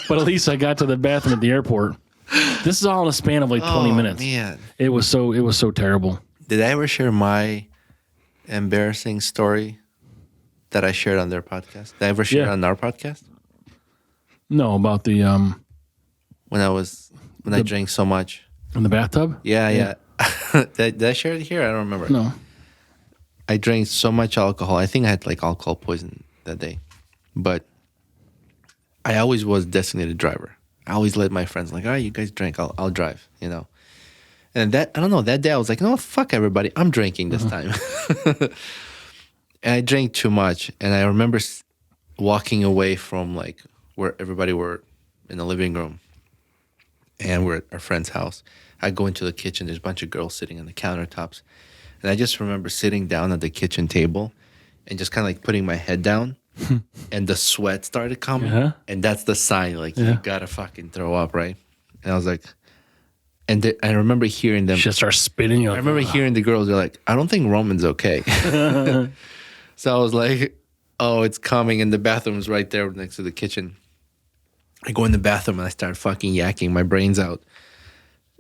But at least I got to the bathroom at the airport. This is all in a span of like 20 minutes. Man, it was so terrible. Did I ever share my embarrassing story that I shared on their podcast? Did I ever share it on our podcast? No, about the when I drank so much in the bathtub. Yeah. Did I share it here? I don't remember. No. I drank so much alcohol. I think I had like alcohol poisoning that day, but I always was designated driver. I always let my friends like, all right, you guys drink, I'll drive, you know. And that, I don't know, that day I was like, no, fuck everybody, I'm drinking this time. And I drank too much, and I remember walking away from like where everybody were in the living room, and we're at our friend's house. I go into the kitchen. There's a bunch of girls sitting on the countertops. And I just remember sitting down at the kitchen table and just kind of like putting my head down. And the sweat started coming. Uh-huh. And that's the sign, like, you got to fucking throw up, right? And I was like, and I remember hearing them. Just start spitting. I remember hearing the girls, they're like, I don't think Roman's okay. So I was like, oh, it's coming. And the bathroom's right there next to the kitchen. I go in the bathroom and I start fucking yakking my brains out.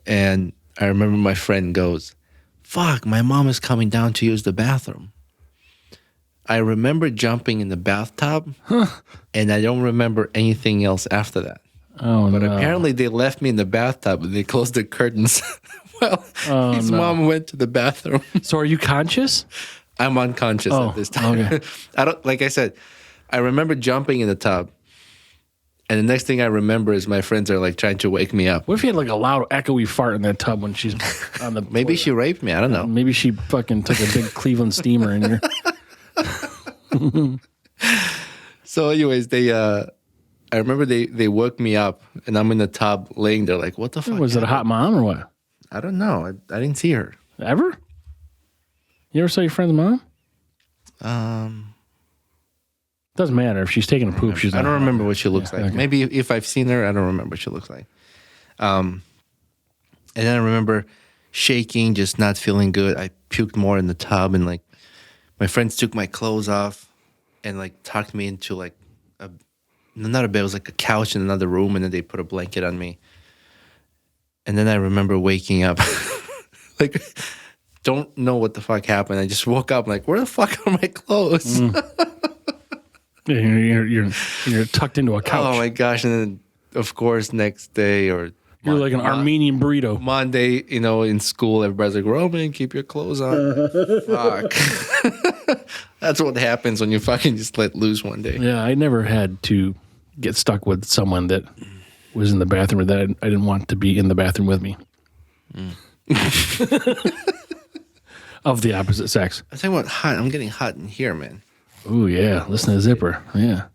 And I remember my friend goes, fuck, my mom is coming down to use the bathroom. I remember jumping in the bathtub, and I don't remember anything else after that. Oh, but apparently they left me in the bathtub and they closed the curtains. Well, his mom went to the bathroom. So are you conscious? I'm unconscious at this time. Okay. Like I said, I remember jumping in the tub. And the next thing I remember is my friends are like trying to wake me up. What if you had like a loud echoey fart in that tub when she's on the Maybe she raped me. I don't know. Maybe she fucking took a big Cleveland steamer in here. So anyways, I remember they woke me up and I'm in the tub laying there like, what the fuck? Was it a hot mom or what? I don't know. I didn't see her. Ever? You ever saw your friend's mom? Doesn't matter if she's taking a poop. I don't remember what she looks like. Okay. Maybe if I've seen her, I don't remember what she looks like. And then I remember shaking, just not feeling good. I puked more in the tub, and like my friends took my clothes off and like tucked me into like not a bed, it was like a couch in another room, and then they put a blanket on me. And then I remember waking up, like don't know what the fuck happened. I just woke up like, where the fuck are my clothes? You're tucked into a couch. Oh my gosh! And then, of course, next day you're like an Armenian burrito. Monday, in school, everybody's like, "Roman, keep your clothes on." Fuck. That's what happens when you fucking just let loose one day. Yeah, I never had to get stuck with someone that was in the bathroom or that I didn't want to be in the bathroom with me. Of the opposite sex. I tell you what, hot. I'm getting hot in here, man. Oh yeah, listen to Zipper. Yeah,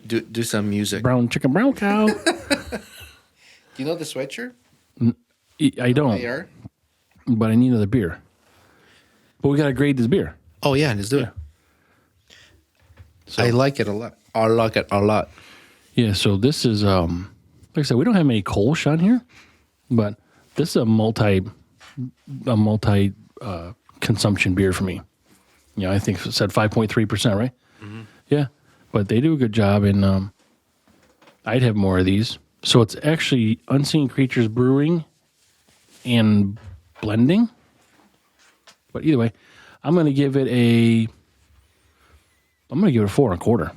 do some music. Brown chicken, brown cow. you know the sweatshirt? I don't, AR? but I need another beer. But we got to grade this beer. Oh, yeah, let's do it. So, I like it a lot. I like it a lot. Yeah, so this is, like I said, we don't have many Kolsch on here, but this is a multi consumption beer for me. You know, I think it said 5.3%, right? Mm-hmm. Yeah, but they do a good job, and I'd have more of these. So it's actually Unseen Creatures Brewing and Blending. But either way, I'm going to give it a 4.25.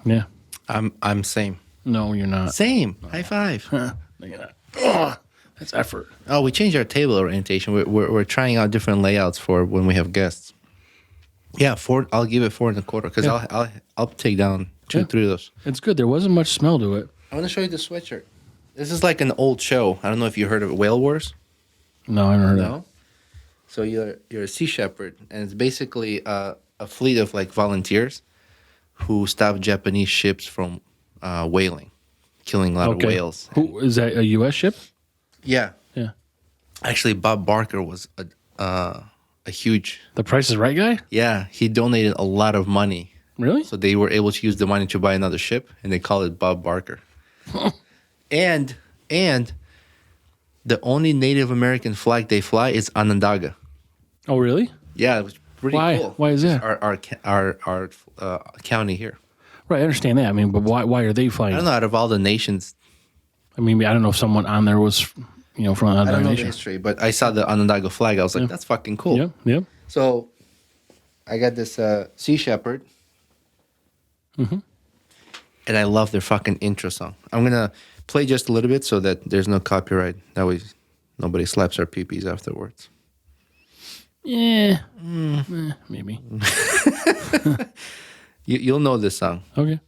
Yeah. I'm same. No, you're not. Same. High five. No, you're not. Oh, that's effort. Oh, we changed our table orientation. We're trying out different layouts for when we have guests. Yeah, 4. I'll give it 4.25 because I'll take down 2, 3 of those. It's good. There wasn't much smell to it. I want to show you the sweatshirt. This is like an old show. I don't know if you heard of Whale Wars. No, I haven't heard of it. So you're a sea shepherd, and it's basically a fleet of like volunteers who stop Japanese ships from whaling, killing a lot of whales. Who is that? A U.S. ship? Yeah. Yeah. Actually, Bob Barker was a huge. The Price is Right guy? Yeah, he donated a lot of money. Really? So they were able to use the money to buy another ship, and they call it Bob Barker. and the only Native American flag they fly is Onondaga. Oh, really? Yeah, it was pretty cool. Why is that? Our county here. Right, I understand that. I mean, but why are they flying? I don't know. Out of all the nations, I mean, I don't know if someone on there was, from another I don't know the nation. history, but I saw the Onondaga flag. I was like, that's fucking cool. Yep, yep. So I got this Sea Shepherd. Mm-hmm. And I love their fucking intro song. I'm going to play just a little bit so that there's no copyright. That way nobody slaps our peepees afterwards. Yeah. Maybe. You'll know this song. Okay.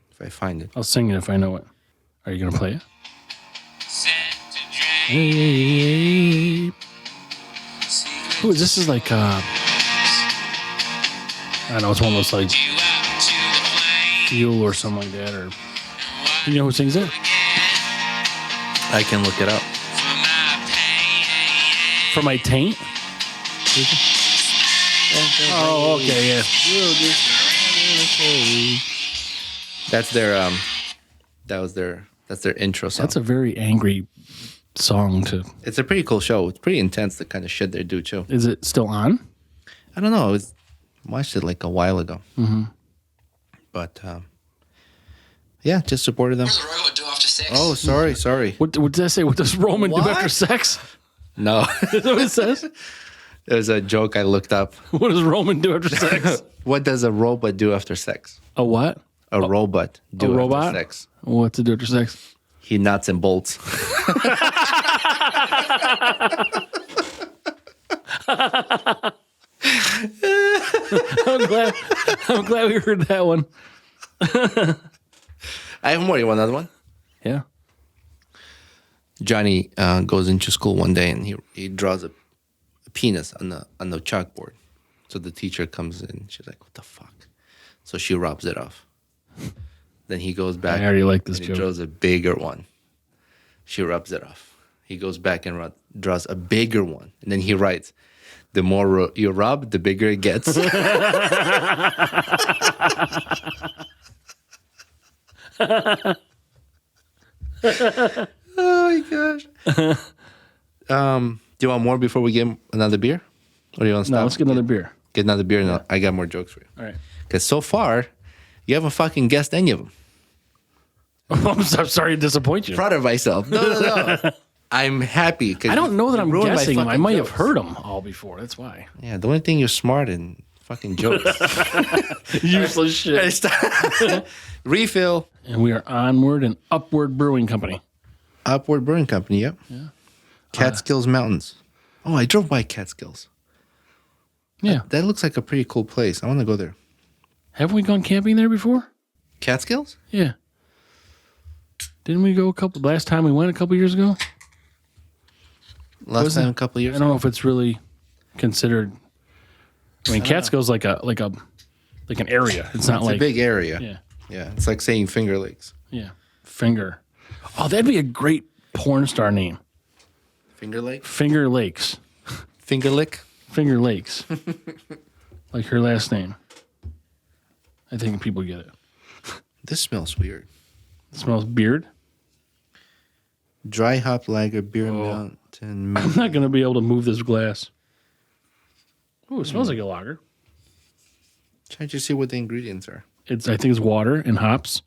If I find it. I'll sing it if I know it. Are you going to play it? Hey. Ooh, this is like, I don't know, it's one of those like Fuel or something like that. Or you know who sings it? I can look it up. For My Taint? Oh, okay, yeah. That's their that's their intro song. That's a very angry song to. It's a pretty cool show. It's pretty intense, the kind of shit they do too. Is it still on? I don't know. I watched it like a while ago. Mm-hmm. But yeah, just supported them. What does Roman do after sex? Oh, sorry. What did that say? What does Roman do after sex? No. Is that what it says? There's a joke I looked up. What does Roman do after sex? What does a robot do after sex? A what? A robot do after sex. What's it do after sex? He nuts and bolts. I'm glad we heard that one. I have more. You want another one? Yeah. Johnny goes into school one day and he draws a penis on the chalkboard. So the teacher comes in. She's like, "What the fuck?" So she rubs it off. Then he goes back. I already like this and joke. He draws a bigger one. She rubs it off. He goes back and draws a bigger one. And then he writes, "The more you rub, the bigger it gets." Oh my gosh. Do you want more before we get another beer? Or do you want to stop? No, let's get another beer. Get another beer, and I got more jokes for you. All right. Because so far, you haven't fucking guessed any of them. I'm sorry to disappoint you. Proud of myself. No. I'm happy. I don't know that I'm guessing them. I might have jokes. heard them all before. That's why. Yeah, the only thing you're smart in fucking jokes. Useless shit. Refill. And we are Onward and Upward Brewing Company. Upward Brewing Company, yep. Yeah. Catskills Mountains. Oh, I drove by Catskills. Yeah. That looks like a pretty cool place. I want to go there. Haven't we gone camping there before? Catskills? Yeah. Didn't we go last time we went a couple years ago? Last time a couple years I don't know if it's really considered. I mean, Catskills like an area. It's not It's like a big area. Yeah. Yeah. It's like saying Finger Lakes. Yeah. Finger. Oh, that'd be a great porn star name. Finger Lake? Finger Lakes. Finger Lick? Finger Lakes. Like her last name. I think people get it. This smells weird. It smells beard. Dry hop lager, beer mountain. I'm not going to be able to move this glass. Ooh, it smells like a lager. Trying to see what the ingredients are. I think it's water and hops.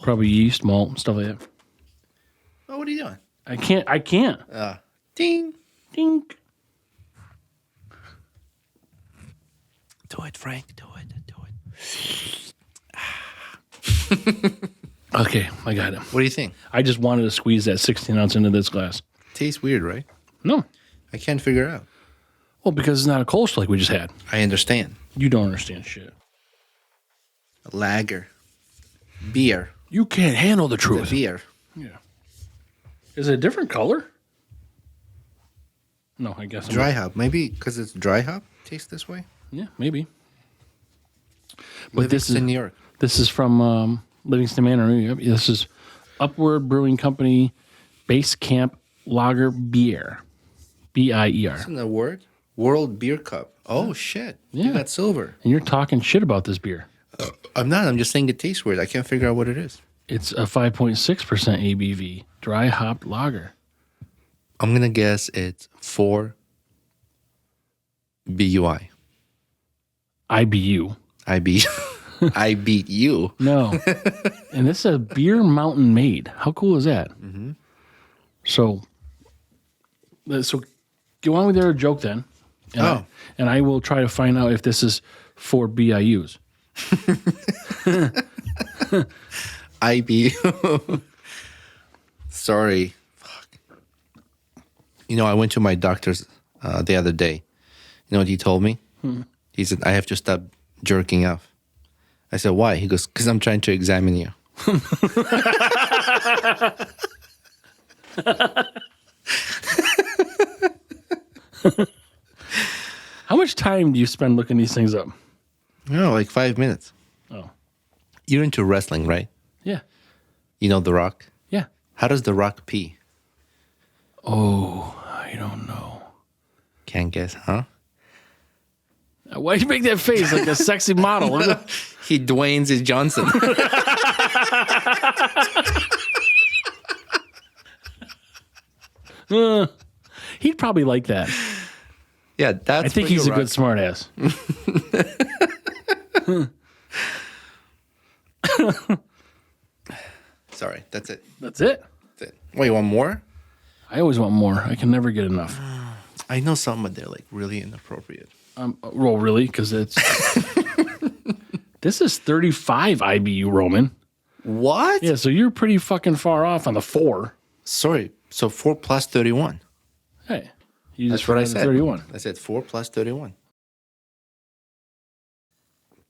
Probably yeast, malt, stuff like that. Oh, what are you doing? I can't. Ding. Ding. Do it, Frank. Do it. Okay, I got it. What do you think? I just wanted to squeeze that 16 ounce into this glass. Tastes weird, right? No. I can't figure it out. Well, because it's not a coleslaw like we just had. I understand. You don't understand shit. Lager. Beer. You can't handle the The truth. beer. Yeah. Is it a different color? No, I guess. Dry hop. Maybe because it's dry hop tastes this way? Yeah, maybe. But Livingston, New York. This is from Livingston Manor. New York. This is Upward Brewing Company Base Camp Lager Beer. BIER. Isn't that a word? World Beer Cup. Oh, shit. Yeah. You got silver. And you're talking shit about this beer. I'm not. I'm just saying it tastes weird. I can't figure out what it is. It's a 5.6% ABV. Dry hopped lager. I'm going to guess it's 4 BUI. IBU. IB. I beat you. No. And this is a beer mountain made. How cool is that? Mm-hmm. So go on with your joke then. And I will try to find out if this is for BIUs. IB. Sorry. Fuck. I went to my doctor's the other day. You know what he told me? He said, I have to stop jerking off. I said, why? He goes, because I'm trying to examine you. How much time do you spend looking these things up? Like 5 minutes. Oh. You're into wrestling, right? Yeah. You know The Rock? Yeah. How does The Rock pee? Oh, I don't know. Can't guess, huh? Why'd you make that face like a sexy model? He Dwayne's his Johnson. He'd probably like that. Yeah, that's. I think he's a good smart ass. Sorry, that's it. That's it. That's it. Wait, you want more? I always want more. I can never get enough. I know some, but they're like really inappropriate. Well, really? Because it's... This is 35 IBU, Roman. What? Yeah, so you're pretty fucking far off on the 4. Sorry, so 4 plus 31. Hey, you That's just what I forgot the said. 31. I said 4 plus 31.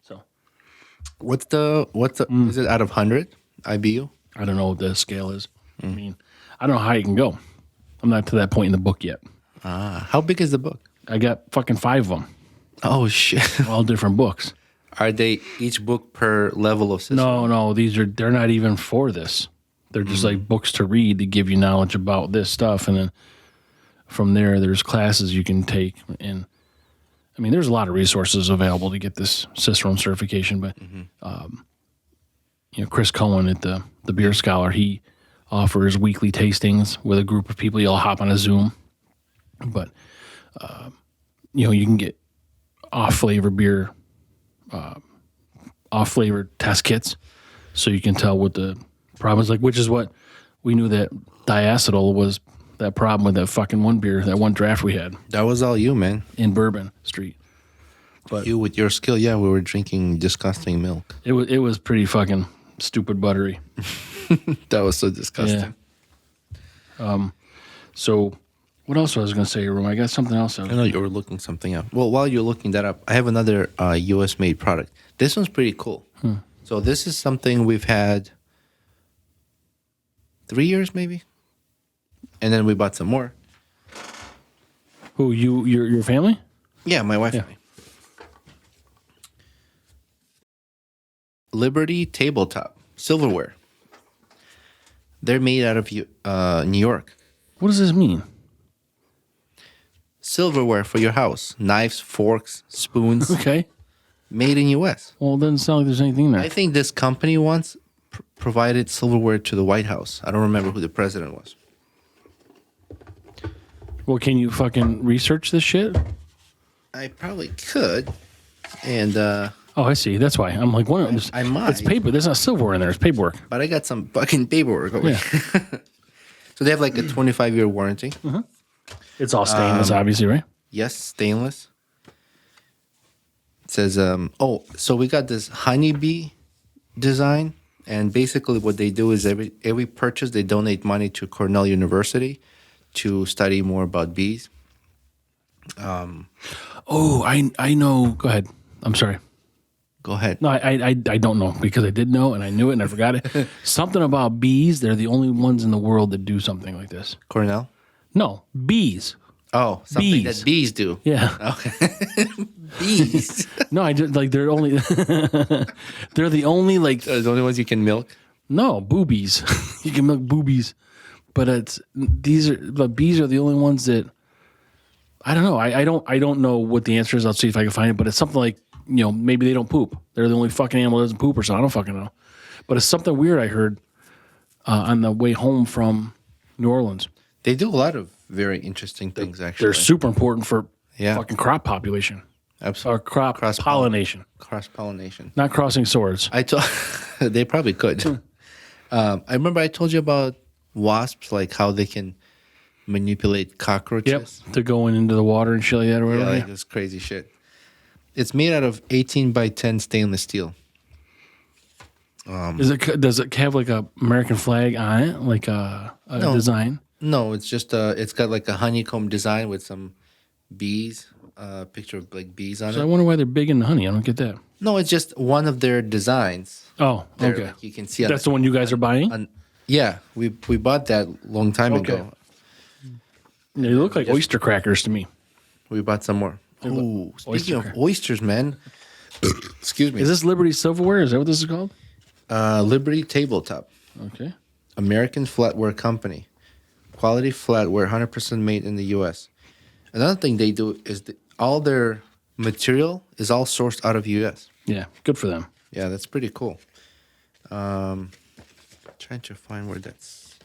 So What's the is it out of 100 IBU? I don't know what the scale is. I mean, I don't know how you can go. I'm not to that point in the book yet. How big is the book? I got fucking 5 of them, Oh shit. all different books. Are they each book per level of system? No, they're not even for this. They're just like books to read to give you knowledge about this stuff, and then from there, there's classes you can take. And I mean, there's a lot of resources available to get this Cicerone certification. But Chris Cohen at the Beer Scholar, he offers weekly tastings with a group of people. You all hop on a Zoom, but you can get off-flavor beer, off-flavor test kits, so you can tell what the problem is like. Which is what we knew that diacetyl was. That problem with that fucking one beer, that one draft we had That was all you, man. in Bourbon Street. But you with your skill, yeah, we were drinking disgusting milk. It was pretty fucking stupid buttery. That was so disgusting. Yeah. So what else was I going to say, Room? I got something else. I know you were looking something up. Well, while you're looking that up, I have another U.S. made product. This one's pretty cool. So this is something we've had 3 years, maybe, and then we bought some more. Who, your family? Yeah, my wife and I. Liberty Tabletop silverware. They're made out of New York. What does this mean? Silverware for your house. Knives, forks, spoons. Okay. Made in U.S. Well, it doesn't sound like there's anything there. I think this company once provided silverware to the White House. I don't remember who the president was. Well, can you fucking research this shit? I probably could. And Oh, I see. That's why. I'm like, I might. It's paper. There's not silverware in there. It's paperwork. but I got some fucking paperwork over Yeah. here. So they have like a 25-year warranty. It's all stainless, obviously, right? Yes, stainless. It says, so we got this honeybee design. And basically what they do is every purchase, they donate money to Cornell University to study more about bees. Oh, I know. Go ahead. I'm sorry. Go ahead. No, I don't know because I did know and I knew it and I forgot it. Something about bees. They're the only ones in the world that do something like this. Cornell? No, bees. Oh, something Bees. that bees do. Yeah. Okay. Bees. No, I just like they're only they're the only like They're the only ones you can milk. no boobies. You can milk boobies, but bees are the only ones that I don't know. I don't know what the answer is. I'll see if I can find it. But it's something like maybe they don't poop. They're the only fucking animal that doesn't poop or something. I don't fucking know. But it's something weird I heard on the way home from New Orleans. They do a lot of very interesting things, actually. They're super important for Yeah. fucking crop population or Absolutely. crop pollination, Cross-pollination. not crossing swords. I told they probably could. I remember I told you about wasps, like how they can manipulate cockroaches. To going into the water and shit like that or Yeah, whatever. like this crazy shit. It's made out of 18 by 10 stainless steel. Does it have like a American flag on it, like a No. design? No, it's just it's got like a honeycomb design with some bees, picture of like bees on So I it. wonder why they're big into honey. I don't get that. No, it's just one of their designs. Oh, There, okay. like, you can see. That's the one you guys are buying. Yeah, we bought that long time Okay. ago. They look like oyster crackers to me. We bought some more. Ooh, speaking oyster of crack. oysters, man. Excuse me. Is this Liberty Silverware? Is that what this is called? Liberty Tabletop, Okay. American flatware company. Quality flatware, 100% made in the U.S. Another thing they do is all their material is all sourced out of U.S. Yeah, good for them. Yeah, that's pretty cool. Trying to find where that's.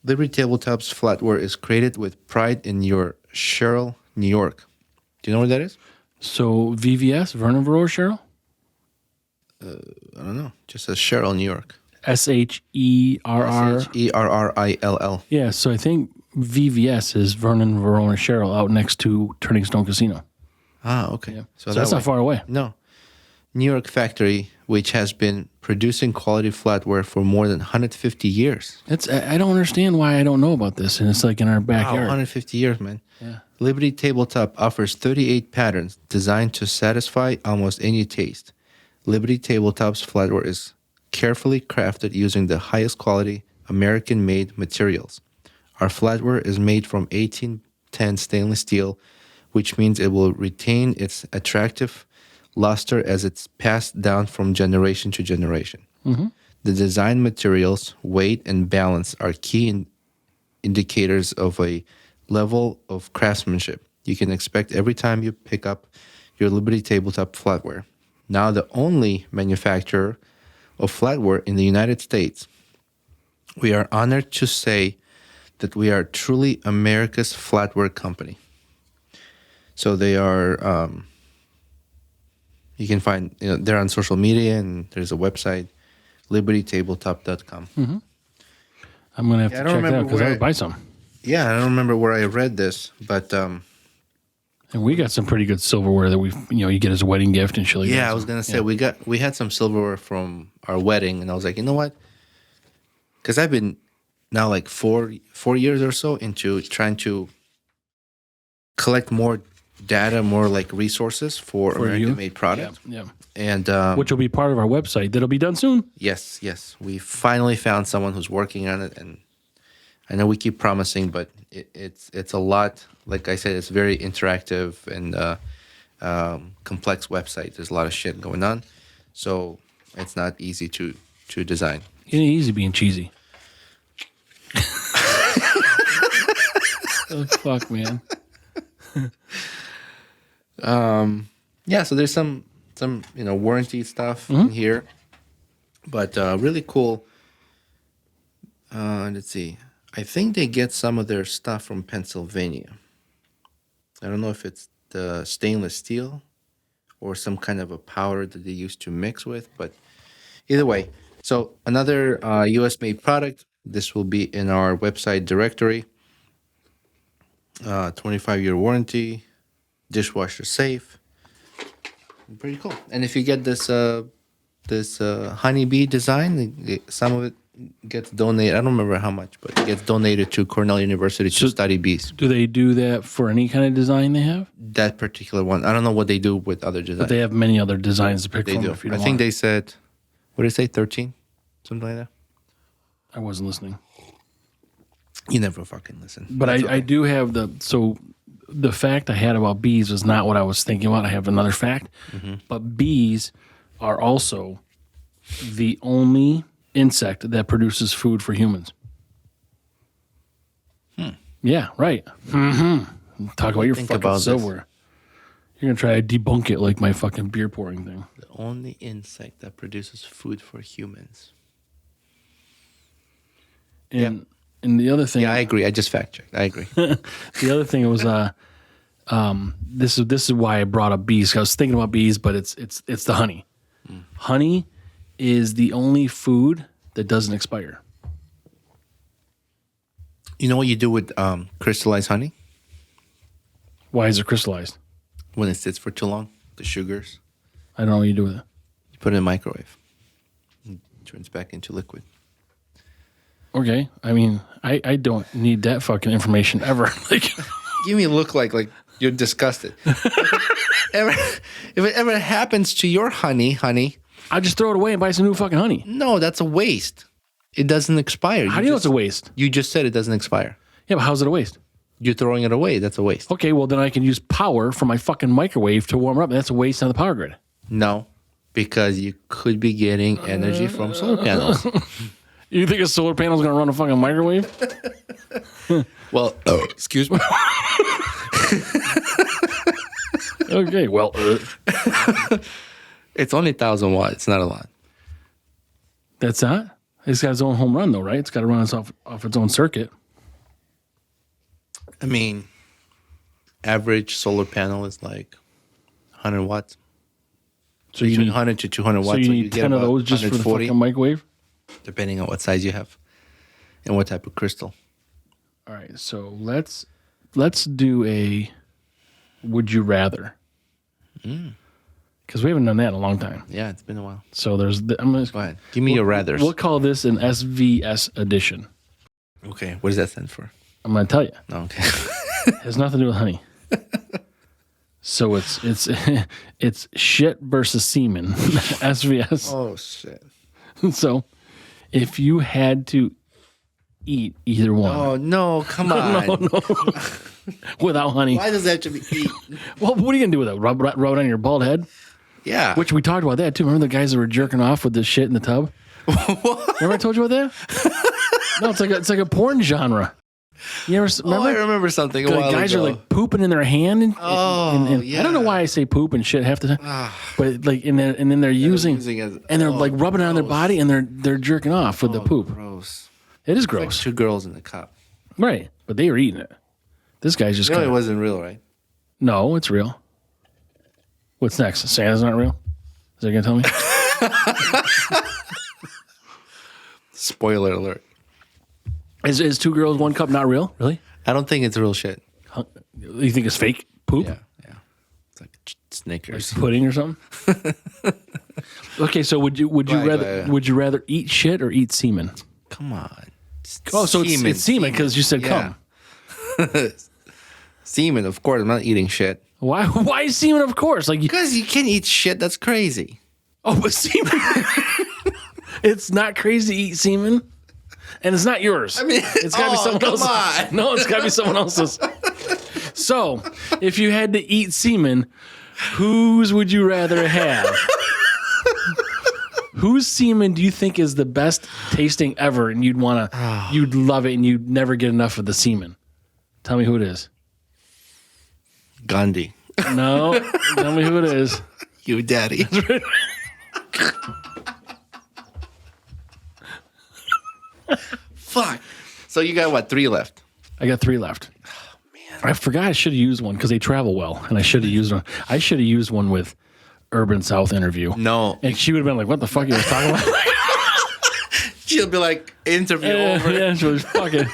Liberty Tabletop's flatware is created with pride in your Sherrill, New York. Do you know where that is? So VVS, Vernon Varroa Cheryl? I don't know. Just says Sherrill, New York. SHERR. Herrill. Yeah, so I think VVS is Vernon Verona Cheryl out next to Turning Stone Casino. Ah, okay. Yeah. So So that's that not far away. No. New York factory, which has been producing quality flatware for more than 150 years. I don't understand why I don't know about this, and it's like in our Wow, backyard. 150 years, man. Yeah. Liberty Tabletop offers 38 patterns designed to satisfy almost any taste. Liberty Tabletop's flatware is carefully crafted using the highest quality American-made materials. Our flatware is made from 1810 stainless steel, which means it will retain its attractive luster as it's passed down from generation to generation. The design materials, weight, and balance are key indicators of a level of craftsmanship you can expect every time you pick up your Liberty Tabletop flatware. Now the only manufacturer of flatware in the United States. We are honored to say that we are truly America's flatware company. So they are, you can find, they're on social media and there's a website, libertytabletop.com. I'm going to have I to don't check that out remember because I where would buy some. Yeah, I don't remember where I read this, but And we got some pretty good silverware that you get as a wedding gift and shit like that. yeah, I was gonna say we had some silverware from our wedding, and I was like, you know what? Because I've been now like 4 years or so into trying to collect more data, more like resources for American-made products. Yeah. And Which will be part of our website. That'll be done soon. yes, we finally found someone who's working on it, and I know we keep promising, but it's a lot. Like I said, it's very interactive and complex website. There's a lot of shit going on, so it's not easy to design. It ain't easy being cheesy. Oh, fuck, man. Yeah, so there's some warranty stuff in here, but really cool. Let's see. I think they get some of their stuff from Pennsylvania. I don't know if it's the stainless steel or some kind of a powder that they used to mix with, but either way. So another U.S.-made product. This will be in our website directory. 25-year warranty, dishwasher safe. Pretty cool. And if you get this honeybee design, some of it gets donated. I don't remember how much, but it gets donated to Cornell University to study bees. Do they do that for any kind of design they have? That particular one. I don't know what they do with other designs. But they have many other designs to pick They from do. if you don't I think want. they said, what did they say, 13? Something like that? I wasn't listening. You never fucking listen. But I do have the fact I had about bees was not what I was thinking about. I have another fact. But bees are also the only insect that produces food for humans. Yeah, right. Talk about your fucking silverware. You're going to try to debunk it like my fucking beer pouring thing. The only insect that produces food for humans. And the other thing... Yeah, I agree. I just fact-checked. I agree. The other thing was... this is why I brought up bees. I was thinking about bees, but it's the honey. Honey is the only food that doesn't expire. You know what you do with crystallized honey? Why is it crystallized? When it sits for too long, the sugars. I don't know what you do with it. You put it in the microwave. It turns back into liquid. Okay. I mean, I don't need that fucking information ever. Like, Give me a look like you're disgusted. If it ever happens to your honey, I just throw it away and buy some new fucking honey. no, that's a waste. It doesn't expire. How do you know it's a waste? You just said it doesn't expire. Yeah, but how's it a waste? You're throwing it away. That's a waste. Okay, well, then I can use power from my fucking microwave to warm it up, and that's a waste on the power grid. No, because you could be getting energy from solar panels. You think a solar panel is going to run a fucking microwave? Well, excuse me. Okay, well, It's only 1,000 watts. It's not a lot. that's not. It's got its own home run, though, right? It's got to run off its own circuit. I mean, average solar panel is like 100 watts. So you Between need 100 to 200 watts. So you so need you get 10 of about those just for the 140, fucking microwave? depending on what size you have and what type of crystal. All right, so let's do a would you rather. Because we haven't done that in a long time. Yeah, it's been a while. So I'm gonna Go ahead. Give me your rathers. We'll call this an SVS edition. Okay, what does that stand for? I'm gonna tell you. Oh, okay. It has nothing to do with honey. So it's shit versus semen. SVS. Oh, shit. So if you had to eat either one. Oh, no, come on. No. Without honey. Why does that have to be eat? Well, what are you going to do with it? Rub it on your bald head? Yeah. Which we talked about that too. Remember the guys that were jerking off with the shit in the tub? Remember I told you about that? No, it's like a porn genre. You ever remember? I remember something a The while guys ago. are like pooping in their hand. And yeah. I don't know why I say poop and shit half the time. But like, and then they're using it. and they're like rubbing it on their body and they're jerking off with the poop. Gross. It is It's like gross. 2 girls in a cup. Right. But they were eating it. This guy's just No, kinda, it wasn't real, right? No, it's real. What's next? Santa's not real? Is that going to tell me? Spoiler alert. Is 2 girls, 1 cup not real? Really? I don't think it's real shit. You think it's fake poop? Yeah. It's like Snickers. Pudding or something? Okay, so would you rather eat shit or eat semen? Come on. Oh, so it's semen because you said Yeah. cum. Semen, of course. I'm not eating shit. Why semen? Of course, like Because you can't eat shit. That's crazy. but semen. It's not crazy to eat semen, and it's not yours. I mean, it's got to be someone else's. on. No, it's got to be someone else's. So, if you had to eat semen, whose would you rather have? Whose semen do you think is the best tasting ever, and you'd love it, and you'd never get enough of the semen? Tell me who it is. Gandhi. No, tell me who it is. You daddy. Fuck. So you got what, 3 left? I got 3 left. Oh, man. I forgot I should have used one because they travel well, and I should have used one. I should have used one with Urban South interview. No. And she would have been like, what the fuck are you talking about? She'll be like, interview over. Yeah, she was fucking.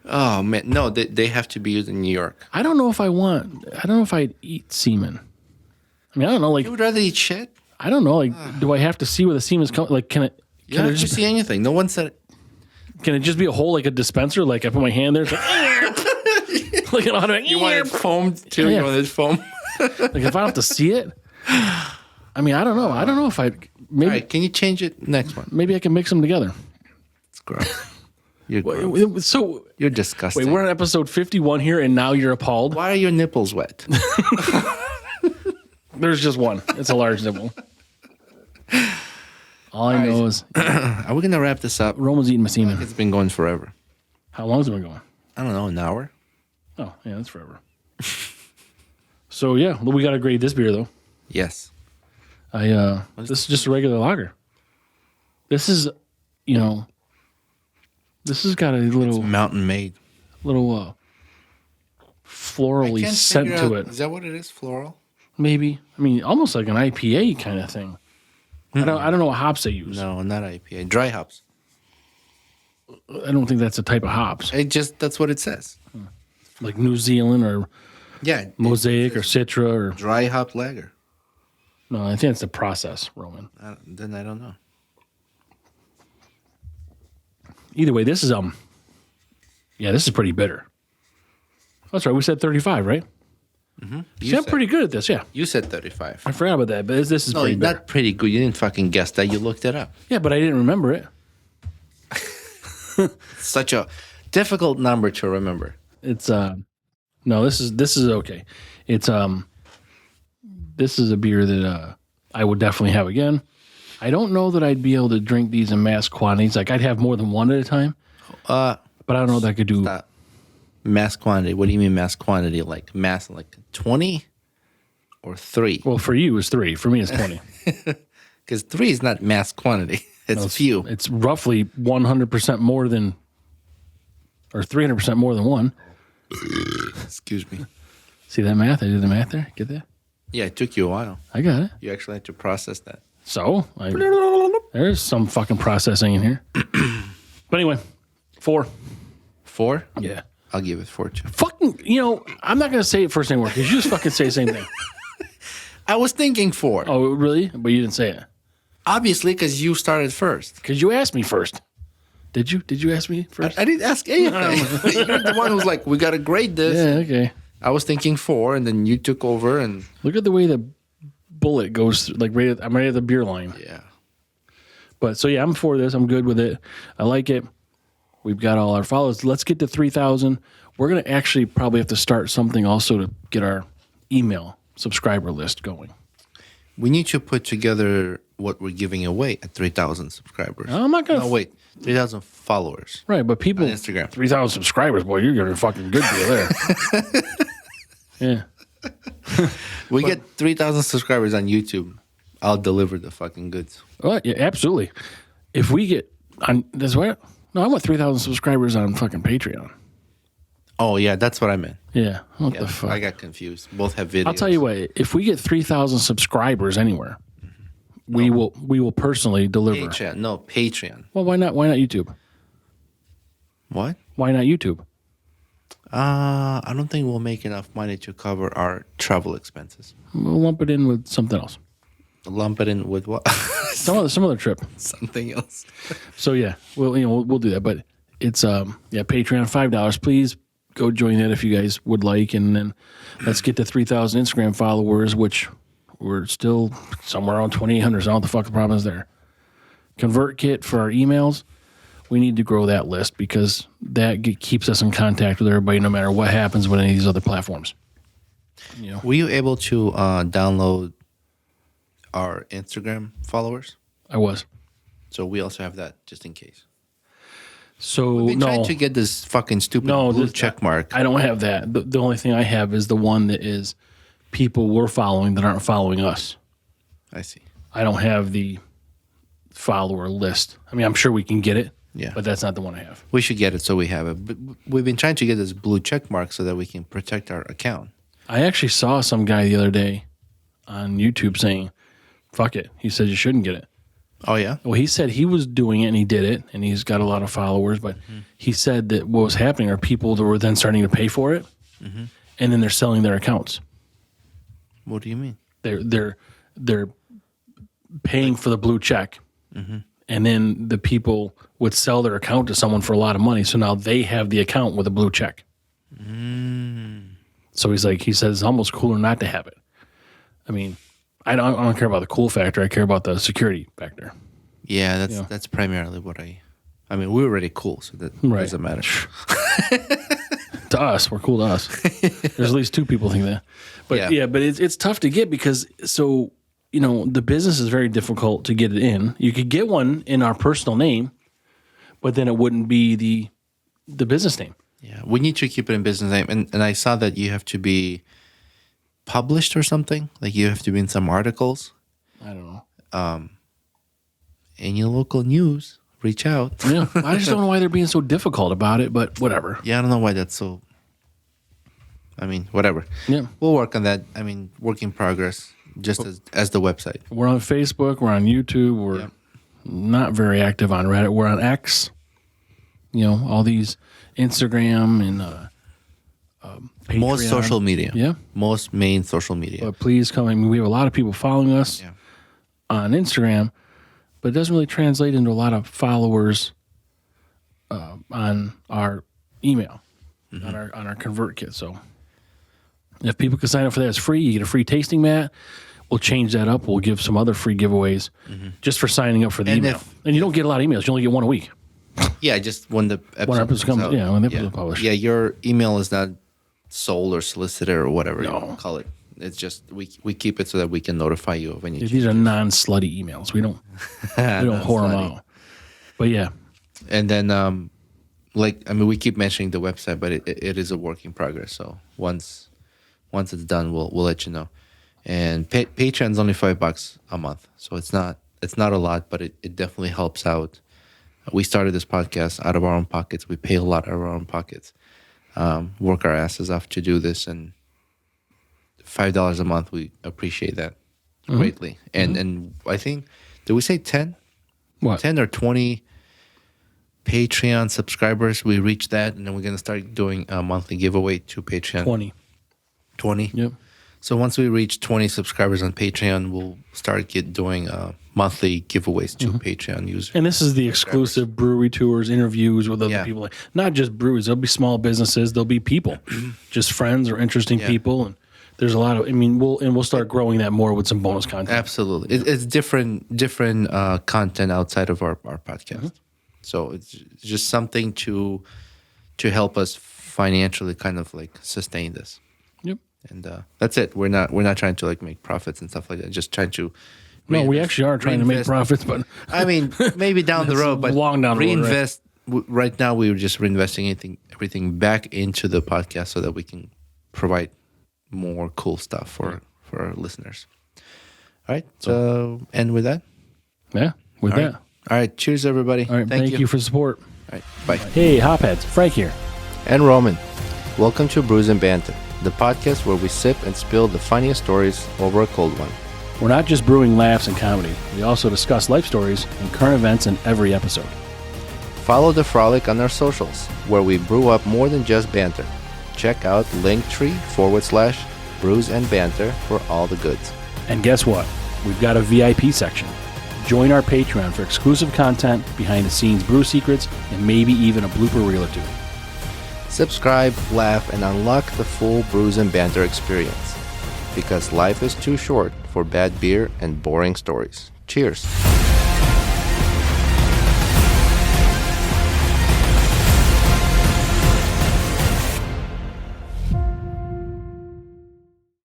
Oh, man. No, they have to be used in New York. I don't know if I'd eat semen. I mean, I don't know. Like, You would rather eat shit? I don't know. Like, do I have to see where the semen's coming? Like, can it? You don't have to see anything. No one said it. Can it just be a hole like a dispenser? Like I put my hand there, it's like an automatic. You want it foamed too? Yeah. You want it foam? Like if I don't have to see it, I mean, I don't know. I don't know if I maybe All right, can you change it? Next one. maybe I can mix them together. It's gross. You're gross. So You're disgusting. wait, we're on episode 51 here, and now you're appalled. Why are your nipples wet? There's just one. It's a large nipple. All I know is Are we going to wrap this up? Roman's eating my semen. It's been going forever. How long's it been going? I don't know, an hour? Oh, yeah, that's forever. So yeah, well, we got to grade this beer though. Yes. This is just a regular lager. This is, this has got a little Mountain made. florally scent to it. Is that what it is? Floral? Maybe. I mean, almost like an IPA kind of thing. I don't know what hops they use. No, not IPA. Dry hops. I don't think that's a type of hops. That's what it says. Like New Zealand or Yeah. Mosaic or Citra or Dry hop lager. no, I think it's the process, Roman. Then I don't know. Either way, this is this is pretty bitter. That's right. We said 35, right? Mm-hmm. See, I'm pretty good at this. Yeah, You said 35. I forgot about that, but this is No, pretty bitter. not pretty good. You didn't fucking guess that. You looked it up. Yeah, but I didn't remember it. Such a difficult number to remember. It's no, this is okay. It's this is a beer that I would definitely have again. I don't know that I'd be able to drink these in mass quantities. Like I'd have more than one at a time. But I don't know that I could do Mass quantity. What do you mean mass quantity? Like mass, like 20 or 3? Well, for you it's 3. For me it's 20. Because 3 is not mass quantity. It's few. It's roughly 100% more than, or 300% more than 1. Excuse me. See that math? I did the math there. Get that? Yeah, it took you a while. I got it. You actually had to process that. So there's some fucking processing in here. But anyway, 4. 4? Yeah. I'll give it 4 too. Fucking, I'm not going to say it first anymore because you just fucking say the same thing. I was thinking 4. Oh, really? But you didn't say it. Obviously, because you started first. Because you asked me first. Did you? Did you ask me first? I didn't ask anything. You're the one who's like, we got to grade this. Yeah, okay. I was thinking 4, and then you took over, and Look at the way the bullet goes through, like I'm right at the beer line. yeah. But so yeah, I'm for this. I'm good with it. I like it. We've got all our followers. Let's get to 3,000. We're going to actually probably have to start something also to get our email subscriber list going. We need to put together what we're giving away at 3,000 subscribers. I'm not going to. No, wait. 3,000 followers. Right, but people. On Instagram. 3,000 subscribers, boy, you're getting a fucking good deal there. Yeah. We get 3,000 subscribers on YouTube. I'll deliver the fucking goods. Well, yeah, absolutely. If we get on this, what? No, I want 3,000 subscribers on fucking Patreon. Oh, yeah, that's what I meant. Yeah. What Yeah, the fuck? I got confused. Both have videos. I'll tell you what. If we get 3,000 subscribers anywhere, we will personally deliver. Patreon. No, Patreon. Well, why not? Why not YouTube? What? Why not YouTube? I don't think we'll make enough money to cover our travel expenses. We'll lump it in with something else. Lump it in with what? Some other trip. Something else. So yeah, we'll do that. But it's Patreon $5. Please go join that if you guys would like, and then let's get to 3,000 Instagram followers, which we're still somewhere around 2,800. So I don't know what the fuck the problem is there. ConvertKit for our emails. We need to grow that list because that keeps us in contact with everybody, no matter what happens with any of these other platforms. Were you able to download our Instagram followers I was. So we also have that just in case. So We've been no, trying to get this fucking stupid blue check mark. I don't have that. The only thing I have is the one that is people we're following that aren't following us. I see. I don't have the follower list. I mean, I'm sure we can get it. Yeah. But that's not the one I have. We should get it so we have it. But we've been trying to get this blue check mark so that we can protect our account. I actually saw some guy the other day on YouTube saying, fuck it. He said you shouldn't get it. Oh, yeah? Well, he said he was doing it and he did it and he's got a lot of followers, but he said that what was happening are people that were then starting to pay for it and then they're selling their accounts. What do you mean? They're paying for the blue check and then the people would sell their account to someone for a lot of money. So now they have the account with a blue check. So he says it's almost cooler not to have it. I mean, I don't care about the cool factor. I care about the security factor. Yeah, that's primarily what I mean, we're already cool, so that doesn't matter. To us, we're cool to us. There's at least two people think that. But but it's tough to get because the business is very difficult to get it in. You could get one in our personal name, but then it wouldn't be the business name. Yeah, we need to keep it in business name. And I saw that you have to be published or something. Like you have to be in some articles. I don't know. In your local news, reach out. Yeah, I just don't know why they're being so difficult about it, but whatever. Yeah, I don't know why that's so... I mean, whatever. Yeah. We'll work on that. I mean, work in progress, just as the website. We're on Facebook. We're on YouTube. We're not very active on Reddit. We're on X. All these Instagram and Patreon. Most social media. Yeah. Most main social media. But please come. I mean, we have a lot of people following us on Instagram, but it doesn't really translate into a lot of followers on our email, on our Convert Kit. So if people can sign up for that, it's free. You get a free tasting mat. We'll change that up. We'll give some other free giveaways just for signing up for the email. And you don't get a lot of emails. You only get one a week. Yeah, just when the episode comes out. Yeah, when the episode published. Yeah, your email is not sold or solicited or whatever you want to call it. It's just we keep it so that we can notify you of any. These are non-slutty emails. We don't whore them out. But yeah, and then we keep mentioning the website, but it is a work in progress. So once it's done, we'll let you know. And Patreon's only $5 a month, so it's not a lot, but it definitely helps out. We started this podcast out of our own pockets. We pay a lot out of our own pockets. Work our asses off to do this, and $5 a month, we appreciate that greatly. And I think, did we say 10? What? 10 or 20 Patreon subscribers. We reached that, and then we're going to start doing a monthly giveaway to Patreon. 20? Yep. So once we reach 20 subscribers on Patreon, we'll start doing monthly giveaways to Patreon users. And this is the exclusive brewery tours, interviews with other people. Not just breweries. There'll be small businesses. There'll be people, just friends or interesting people. And there's a lot of. I mean, we'll start growing that more with some bonus content. Absolutely, it's different content outside of our podcast. So it's just something to help us financially, kind of like sustain this. Yep. And that's it. We're not trying to make profits and stuff like that. Just trying to. No, we actually are trying to make profits, but I mean, maybe down the road, but long down the road. Reinvest. Right now, we were just reinvesting everything back into the podcast so that we can provide more cool stuff for our listeners. All right. So, and with that. Yeah. With that. Right. All right. Cheers, everybody. All right. Thank you for the support. All right. Bye. Hey, Hopheads. Frank here. And Roman. Welcome to Brews Banter, the podcast where we sip and spill the funniest stories over a cold one. We're not just brewing laughs and comedy. We also discuss life stories and current events in every episode. Follow the frolic on our socials, where we brew up more than just banter. Check out linktree/Brews and Banter for all the goods. And guess what? We've got a VIP section. Join our Patreon for exclusive content, behind-the-scenes brew secrets, and maybe even a blooper reel or two. Subscribe, laugh, and unlock the full Brews and Banter experience. Because life is too short for bad beer and boring stories. Cheers.